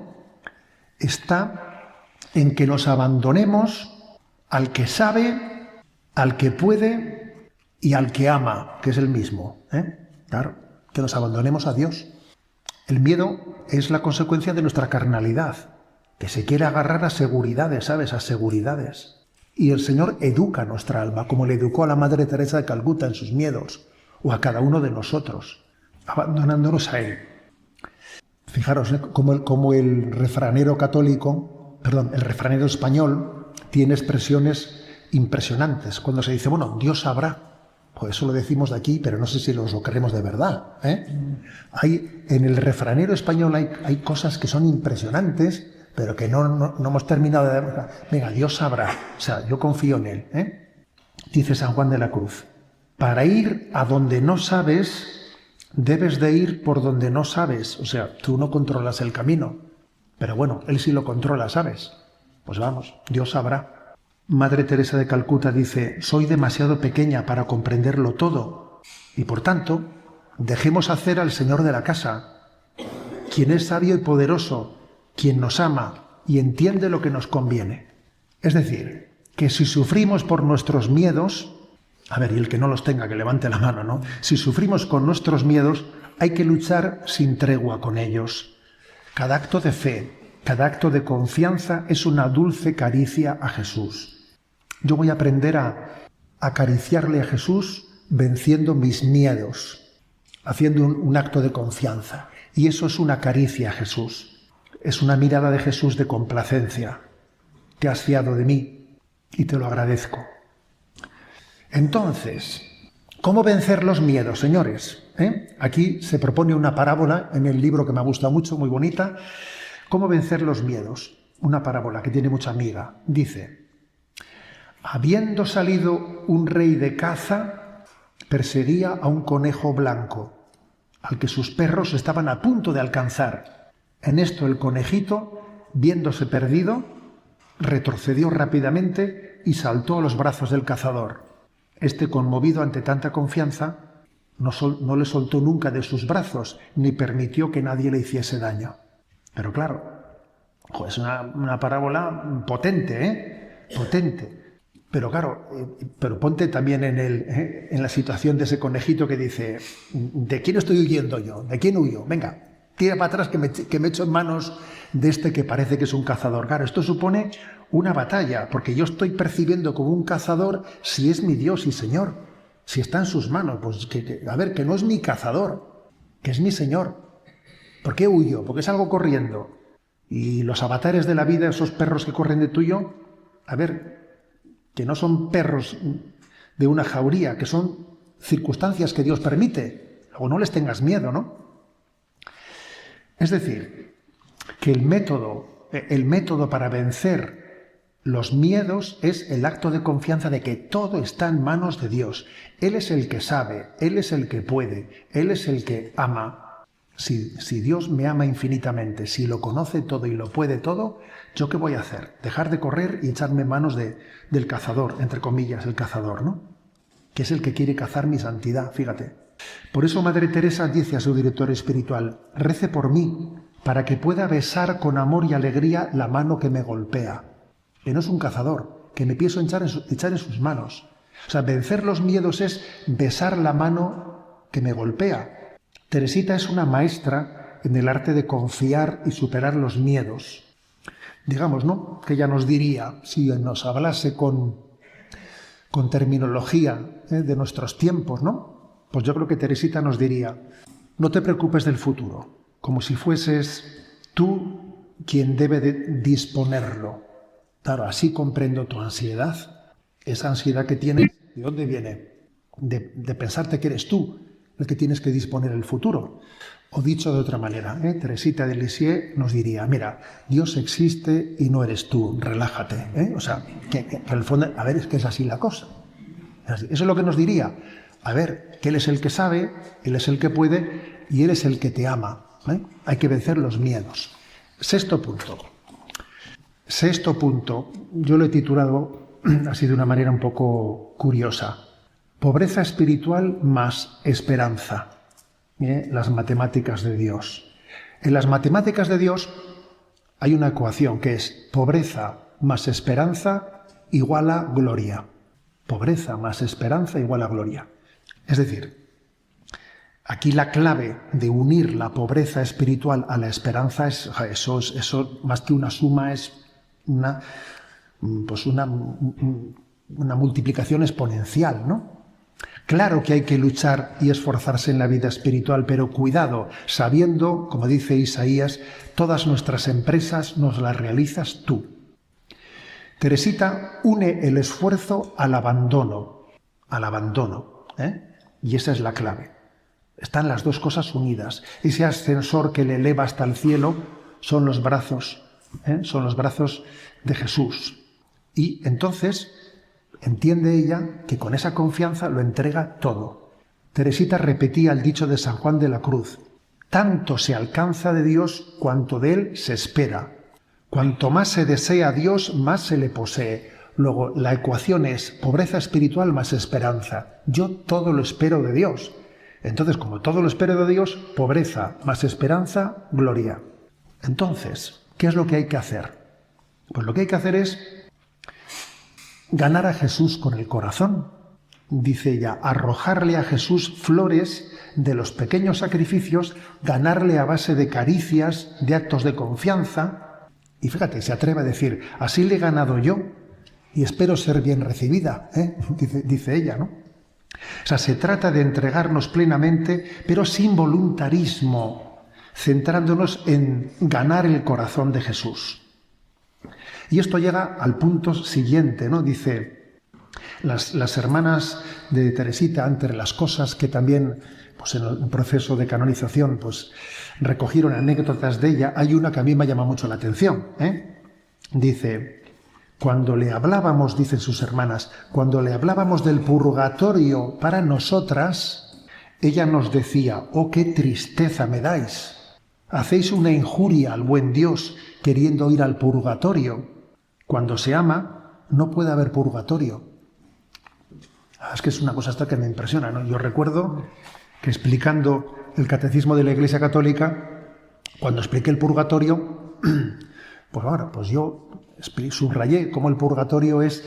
está en que nos abandonemos al que sabe, al que puede y al que ama, que es el mismo, Claro. que nos abandonemos a Dios. El miedo es la consecuencia de nuestra carnalidad, que se quiere agarrar a seguridades, ¿sabes? A seguridades. Y el Señor educa nuestra alma, como le educó a la Madre Teresa de Calcuta en sus miedos, o a cada uno de nosotros, abandonándonos a Él. Fijaros, como el refranero el refranero español tiene expresiones impresionantes. Cuando se dice, bueno, Dios sabrá, pues eso lo decimos de aquí, pero no sé si lo creemos de verdad. En el refranero español hay cosas que son impresionantes, pero que no hemos terminado de ver. Venga, Dios sabrá. O sea, yo confío en Él. Dice San Juan de la Cruz, para ir a donde no sabes, debes de ir por donde no sabes. O sea, tú no controlas el camino, pero bueno, Él sí lo controla, ¿sabes? Pues vamos, Dios sabrá. Madre Teresa de Calcuta dice, soy demasiado pequeña para comprenderlo todo, y por tanto, dejemos hacer al Señor de la casa, quien es sabio y poderoso, quien nos ama y entiende lo que nos conviene. Es decir, que si sufrimos por nuestros miedos, a ver, y el que no los tenga, que levante la mano, ¿no? Si sufrimos con nuestros miedos, hay que luchar sin tregua con ellos. Cada acto de fe, cada acto de confianza es una dulce caricia a Jesús. Yo voy a aprender a acariciarle a Jesús venciendo mis miedos, haciendo un acto de confianza. Y eso es una caricia a Jesús. Es una mirada de Jesús de complacencia. Te has fiado de mí y te lo agradezco. Entonces, ¿cómo vencer los miedos, señores? Aquí se propone una parábola en el libro que me gusta mucho, muy bonita. ¿Cómo vencer los miedos? Una parábola que tiene mucha miga. Dice, habiendo salido un rey de caza, perseguía a un conejo blanco, al que sus perros estaban a punto de alcanzar. En esto el conejito, viéndose perdido, retrocedió rápidamente y saltó a los brazos del cazador. Este, conmovido ante tanta confianza, no le soltó nunca de sus brazos, ni permitió que nadie le hiciese daño. Pero claro, es una parábola potente, potente. Pero claro, pero ponte también en la situación de ese conejito que dice, ¿de quién estoy huyendo yo? ¿De quién huyo? Venga, tira para atrás que me echo en manos de este que parece que es un cazador. Claro, esto supone una batalla, porque yo estoy percibiendo como un cazador si es mi Dios y Señor, si está en sus manos. Pues que no es mi cazador, que es mi Señor. ¿Por qué huyo? Porque salgo corriendo. Y los avatares de la vida, esos perros que corren de tuyo, que no son perros de una jauría, que son circunstancias que Dios permite. Luego no les tengas miedo, ¿no? Es decir, que el método para vencer los miedos es el acto de confianza de que todo está en manos de Dios. Él es el que sabe, Él es el que puede, Él es el que ama. Si Dios me ama infinitamente, si lo conoce todo y lo puede todo, ¿yo qué voy a hacer? Dejar de correr y echarme en manos del cazador, entre comillas, el cazador, ¿no? Que es el que quiere cazar mi santidad, fíjate. Por eso Madre Teresa dice a su director espiritual, rece por mí, para que pueda besar con amor y alegría la mano que me golpea. Que no es un cazador, que me pienso echar en sus manos. O sea, vencer los miedos es besar la mano que me golpea. Teresita es una maestra en el arte de confiar y superar los miedos. Digamos, ¿no?, que ella nos diría, si nos hablase con terminología de nuestros tiempos, ¿no? Pues yo creo que Teresita nos diría, no te preocupes del futuro, como si fueses tú quien debe de disponerlo. Claro, así comprendo tu ansiedad. Esa ansiedad que tienes, ¿de dónde viene? De pensarte que eres tú el que tienes que disponer el futuro. O dicho de otra manera, Teresita de Lisieux nos diría, mira, Dios existe y no eres tú, relájate. O sea, que en el fondo, es que es así la cosa. Eso es lo que nos diría. Que Él es el que sabe, Él es el que puede y Él es el que te ama. Hay que vencer los miedos. Sexto punto, yo lo he titulado así de una manera un poco curiosa. Pobreza espiritual más esperanza. Las matemáticas de Dios. En las matemáticas de Dios hay una ecuación que es pobreza más esperanza igual a gloria. Pobreza más esperanza igual a gloria. Es decir, Aquí la clave de unir la pobreza espiritual a la esperanza es eso más que una suma, es una multiplicación exponencial, ¿no? Claro que hay que luchar y esforzarse en la vida espiritual, pero cuidado, sabiendo, como dice Isaías, todas nuestras empresas nos las realizas tú. Teresita une el esfuerzo al abandono, y esa es la clave. Están las dos cosas unidas. Ese ascensor que le eleva hasta el cielo son los brazos de Jesús. Y entonces entiende ella que con esa confianza lo entrega todo. Teresita repetía el dicho de San Juan de la Cruz: tanto se alcanza de Dios cuanto de Él se espera. Cuanto más se desea a Dios, más se le posee. Luego, la ecuación es pobreza espiritual más esperanza. Yo todo lo espero de Dios. Entonces, como todo lo espero de Dios, pobreza más esperanza, gloria. Entonces, ¿qué es lo que hay que hacer? Pues lo que hay que hacer es ganar a Jesús con el corazón. Dice ella, arrojarle a Jesús flores de los pequeños sacrificios, ganarle a base de caricias, de actos de confianza. Y fíjate, se atreve a decir, así le he ganado yo y espero ser bien recibida, dice ella, ¿no? O sea, se trata de entregarnos plenamente, pero sin voluntarismo, centrándonos en ganar el corazón de Jesús. Y esto llega al punto siguiente, ¿no? Dice, las hermanas de Teresita, entre las cosas que también, pues en el proceso de canonización, pues recogieron anécdotas de ella, hay una que a mí me llama mucho la atención, Dice, cuando le hablábamos, dicen sus hermanas, cuando le hablábamos del purgatorio para nosotras, ella nos decía, oh, qué tristeza me dais. Hacéis una injuria al buen Dios queriendo ir al purgatorio. Cuando se ama, no puede haber purgatorio. Es que es una cosa hasta que me impresiona, ¿no? Yo recuerdo que explicando el catecismo de la Iglesia Católica, cuando expliqué el purgatorio, pues yo subrayé cómo el purgatorio es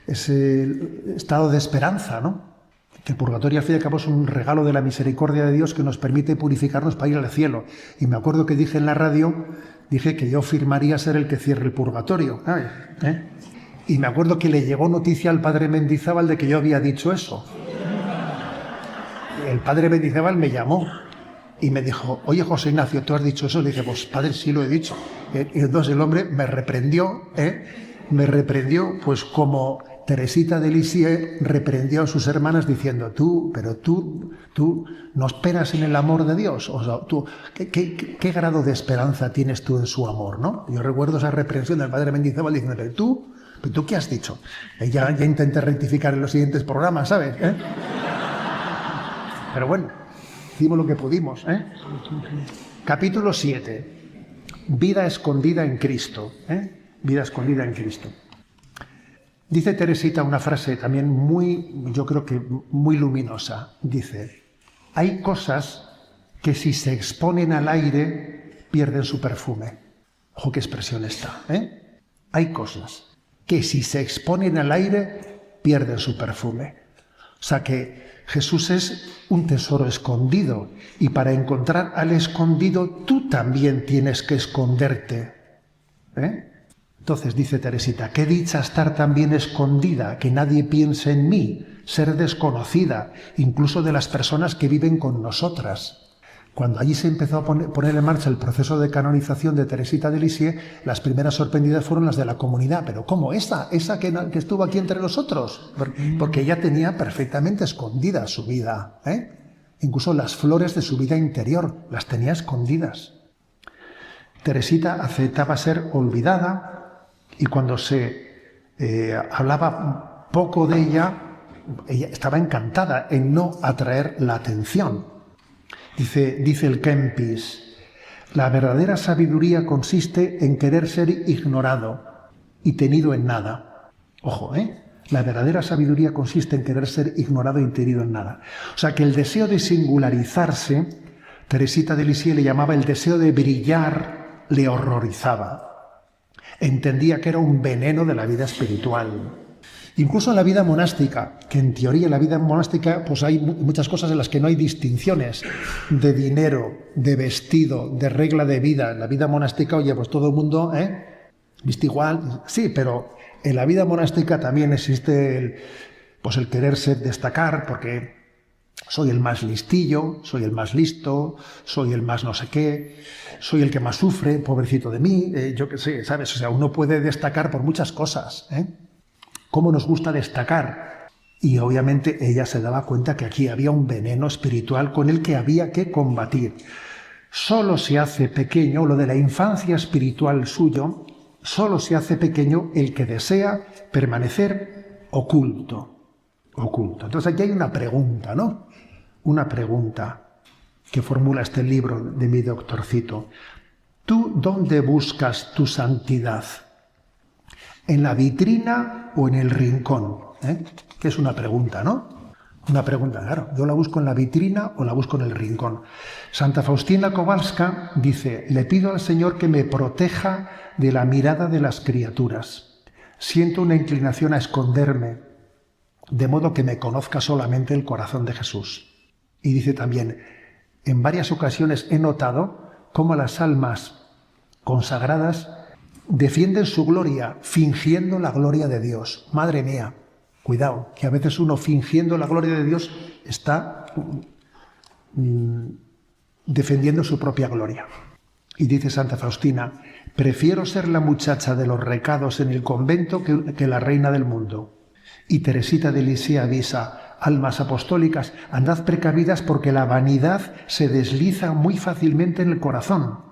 ese estado de esperanza, ¿no? Que el purgatorio al fin y al cabo es un regalo de la misericordia de Dios que nos permite purificarnos para ir al cielo. Y me acuerdo que dije en la radio, dije que yo firmaría ser el que cierre el purgatorio. Y me acuerdo que le llegó noticia al padre Mendizábal de que yo había dicho eso. El padre Mendizábal me llamó y me dijo, oye, José Ignacio, ¿tú has dicho eso? Le dije, pues padre, sí lo he dicho. Y entonces el hombre me reprendió, pues como Teresita de Lisieux reprendió a sus hermanas diciendo, tú no esperas en el amor de Dios. O sea, ¿qué grado de esperanza tienes tú en su amor, no? Yo recuerdo esa reprensión del padre Mendizábal diciendo, ¿pero tú qué has dicho? Ya intenté rectificar en los siguientes programas, ¿sabes? Pero bueno, hicimos lo que pudimos, Capítulo 7. Vida escondida en Cristo, Vida escondida en Cristo. Dice Teresita una frase también yo creo que muy luminosa. Dice, hay cosas que si se exponen al aire pierden su perfume. Ojo, qué expresión esta, Hay cosas que si se exponen al aire pierden su perfume. O sea que Jesús es un tesoro escondido y para encontrar al escondido tú también tienes que esconderte. Entonces dice Teresita, qué dicha estar también escondida, que nadie piense en mí, ser desconocida, incluso de las personas que viven con nosotras. Cuando allí se empezó a poner en marcha el proceso de canonización de Teresita de Lisieux, las primeras sorprendidas fueron las de la comunidad. ¿Pero cómo? ¿Esa que estuvo aquí entre nosotros? Porque ella tenía perfectamente escondida su vida, Incluso las flores de su vida interior las tenía escondidas. Teresita aceptaba ser olvidada y cuando se hablaba poco de ella estaba encantada en no atraer la atención. Dice el Kempis, la verdadera sabiduría consiste en querer ser ignorado y tenido en nada. Ojo, La verdadera sabiduría consiste en querer ser ignorado y tenido en nada. O sea que el deseo de singularizarse, Teresita de Lisieux le llamaba el deseo de brillar, le horrorizaba. Entendía que era un veneno de la vida espiritual. Incluso en la vida monástica, que en teoría en la vida monástica pues hay muchas cosas en las que no hay distinciones de dinero, de vestido, de regla de vida. En la vida monástica, oye, pues todo el mundo viste igual. Sí, pero en la vida monástica también existe el quererse destacar, porque soy el más listillo, soy el más listo, soy el más no sé qué, soy el que más sufre, pobrecito de mí, yo qué sé, ¿sabes? O sea, uno puede destacar por muchas cosas, ¿Cómo nos gusta destacar? Y obviamente ella se daba cuenta que aquí había un veneno espiritual con el que había que combatir. Solo se hace pequeño, lo de la infancia espiritual suyo, solo se hace pequeño el que desea permanecer oculto. Entonces aquí hay una pregunta, ¿no? Una pregunta que formula este libro de mi doctorcito. ¿Tú dónde buscas tu santidad? ¿En la vitrina o en el rincón? Que es una pregunta, ¿no? Una pregunta, claro. ¿Yo la busco en la vitrina o la busco en el rincón? Santa Faustina Kowalska dice: le pido al Señor que me proteja de la mirada de las criaturas. Siento una inclinación a esconderme, de modo que me conozca solamente el corazón de Jesús. Y dice también: en varias ocasiones he notado cómo las almas consagradas defienden su gloria fingiendo la gloria de Dios. Madre mía, cuidado, que a veces uno fingiendo la gloria de Dios está defendiendo su propia gloria. Y dice Santa Faustina: prefiero ser la muchacha de los recados en el convento que la reina del mundo. Y Teresita de Lisieux avisa: almas apostólicas, andad precavidas porque la vanidad se desliza muy fácilmente en el corazón.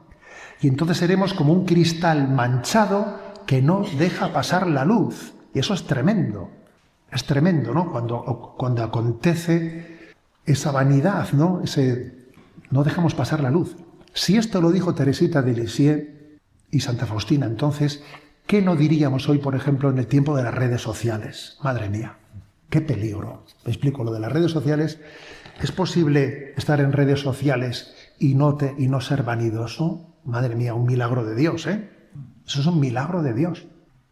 Y entonces seremos como un cristal manchado que no deja pasar la luz. Y eso es tremendo, ¿no? Cuando acontece esa vanidad, ¿no? No dejamos pasar la luz. Si esto lo dijo Teresita de Lisieux y Santa Faustina, entonces, ¿qué no diríamos hoy, por ejemplo, en el tiempo de las redes sociales? Madre mía, qué peligro. Me explico, lo de las redes sociales. ¿Es posible estar en redes sociales y no ser vanidoso? Madre mía, un milagro de Dios, Eso es un milagro de Dios.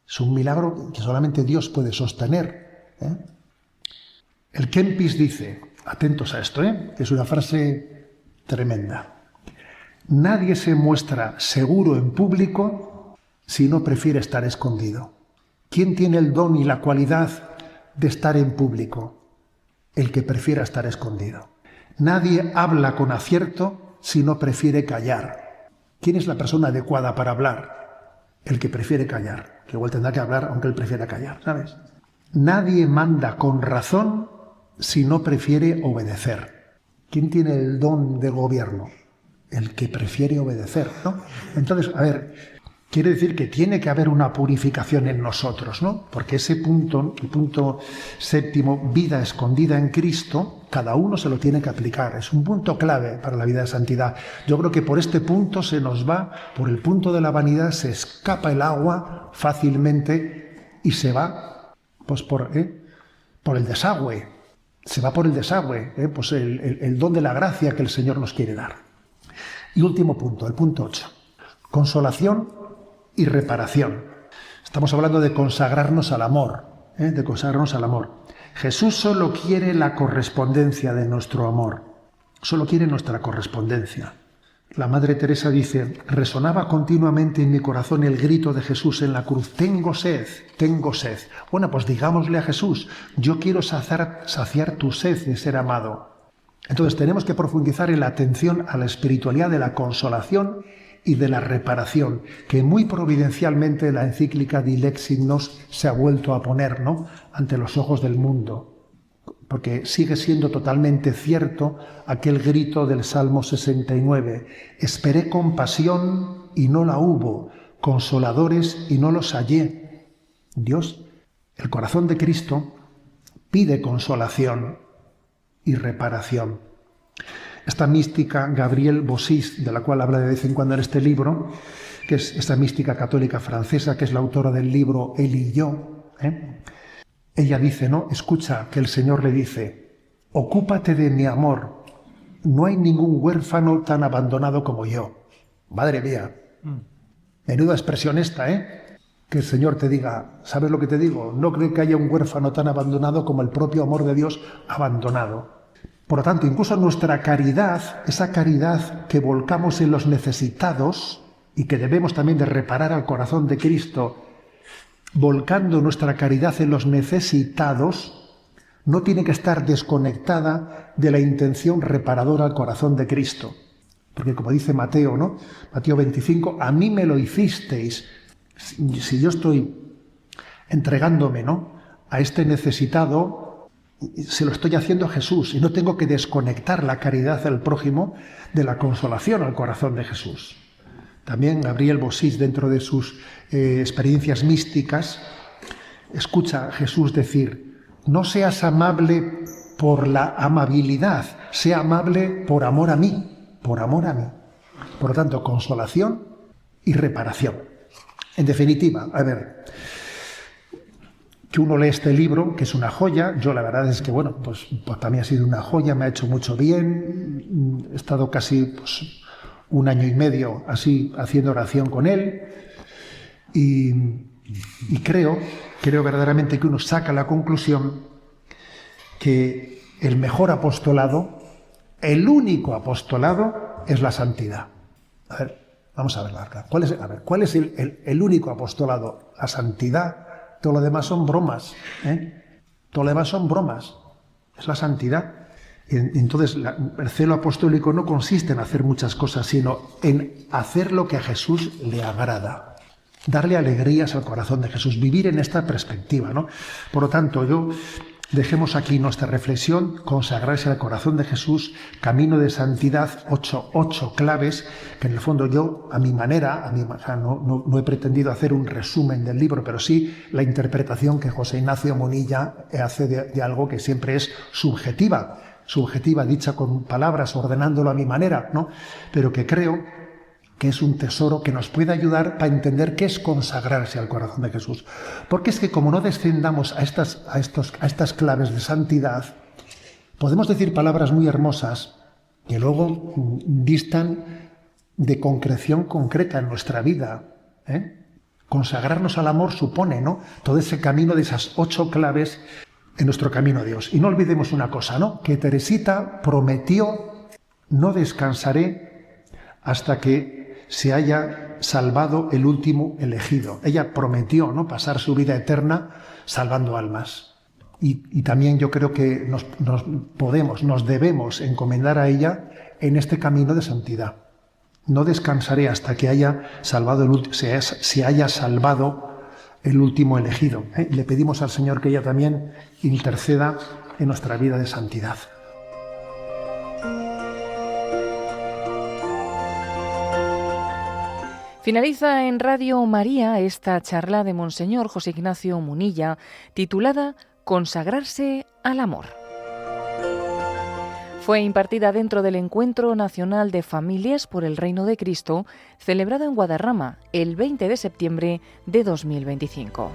Es un milagro que solamente Dios puede sostener, El Kempis dice, atentos a esto, que es una frase tremenda: nadie se muestra seguro en público si no prefiere estar escondido. ¿Quién tiene el don y la cualidad de estar en público? El que prefiera estar escondido. Nadie habla con acierto si no prefiere callar. ¿Quién es la persona adecuada para hablar? El que prefiere callar, que igual tendrá que hablar aunque él prefiera callar, ¿sabes? Nadie manda con razón si no prefiere obedecer. ¿Quién tiene el don de gobierno? El que prefiere obedecer, ¿no? Entonces, a ver, quiere decir que tiene que haber una purificación en nosotros, ¿no? Porque ese punto, el punto séptimo, vida escondida en Cristo, cada uno se lo tiene que aplicar. Es un punto clave para la vida de santidad. Yo creo que por este punto se nos va, por el punto de la vanidad, se escapa el agua fácilmente y se va pues por el desagüe. Se va por el desagüe, pues el don de la gracia que el Señor nos quiere dar. Y último punto, el punto 8. Consolación y reparación. Estamos hablando de consagrarnos al amor, de consagrarnos al amor. Jesús solo quiere la correspondencia de nuestro amor, solo quiere nuestra correspondencia. La Madre Teresa dice: resonaba continuamente en mi corazón el grito de Jesús en la cruz: tengo sed, tengo sed. Bueno, pues digámosle a Jesús: yo quiero saciar tu sed de ser amado. Entonces tenemos que profundizar en la atención a la espiritualidad de la consolación y de la reparación, que muy providencialmente la encíclica Dilexit Nos se ha vuelto a poner, ¿no?, ante los ojos del mundo, porque sigue siendo totalmente cierto aquel grito del Salmo 69: esperé compasión y no la hubo, consoladores y no los hallé. Dios, el corazón de Cristo, pide consolación y reparación. Esta mística Gabrielle Bossis, de la cual habla de vez en cuando en este libro, que es esta mística católica francesa, que es la autora del libro Él y yo, ella dice, ¿no?, escucha que el Señor le dice: ocúpate de mi amor, no hay ningún huérfano tan abandonado como yo. Madre mía, menuda expresión esta, que el Señor te diga, ¿sabes lo que te digo? No creo que haya un huérfano tan abandonado como el propio amor de Dios abandonado. Por lo tanto, incluso nuestra caridad, esa caridad que volcamos en los necesitados y que debemos también de reparar al corazón de Cristo, volcando nuestra caridad en los necesitados, no tiene que estar desconectada de la intención reparadora al corazón de Cristo. Porque como dice Mateo, ¿no? Mateo 25, a mí me lo hicisteis. Si yo estoy entregándome, ¿no?, a este necesitado, se lo estoy haciendo a Jesús y no tengo que desconectar la caridad del prójimo de la consolación al corazón de Jesús. También Gabriel Bossis, dentro de sus experiencias místicas, escucha a Jesús decir, no seas amable por la amabilidad, sea amable por amor a mí, por amor a mí. Por lo tanto, consolación y reparación. En definitiva, a ver, que uno lee este libro, que es una joya. Yo la verdad es que, bueno, pues para mí ha sido una joya, me ha hecho mucho bien. He estado casi 1 año y medio así haciendo oración con él. Y creo verdaderamente que uno saca la conclusión que el mejor apostolado, el único apostolado, es la santidad. A ver, vamos a verla. ¿Cuál es el único apostolado? La santidad. Todo lo demás son bromas. Todo lo demás son bromas. Es la santidad. Entonces, el celo apostólico no consiste en hacer muchas cosas, sino en hacer lo que a Jesús le agrada. Darle alegrías al corazón de Jesús. Vivir en esta perspectiva, ¿no? Por lo tanto, dejemos aquí nuestra reflexión, consagrarse al corazón de Jesús, camino de santidad, 8 claves, que en el fondo yo, a mi manera, no he pretendido hacer un resumen del libro, pero sí la interpretación que José Ignacio Munilla hace de algo que siempre es subjetiva, dicha con palabras, ordenándolo a mi manera, ¿no? Pero que creo que es un tesoro que nos puede ayudar para entender qué es consagrarse al corazón de Jesús. Porque es que como no descendamos a estas claves de santidad, podemos decir palabras muy hermosas que luego distan de concreción concreta en nuestra vida. Consagrarnos al amor supone, ¿no?, todo ese camino de esas 8 claves en nuestro camino a Dios. Y no olvidemos una cosa, ¿no?, que Teresita prometió: no descansaré hasta que se haya salvado el último elegido. Ella prometió, ¿no?, pasar su vida eterna salvando almas. Y también yo creo que nos debemos encomendar a ella en este camino de santidad. No descansaré hasta que haya salvado se haya salvado el último elegido. Le pedimos al Señor que ella también interceda en nuestra vida de santidad. Finaliza en Radio María esta charla de Monseñor José Ignacio Munilla, titulada Consagrarse al amor. Fue impartida dentro del Encuentro Nacional de Familias por el Reino de Cristo, celebrado en Guadarrama el 20 de septiembre de 2025.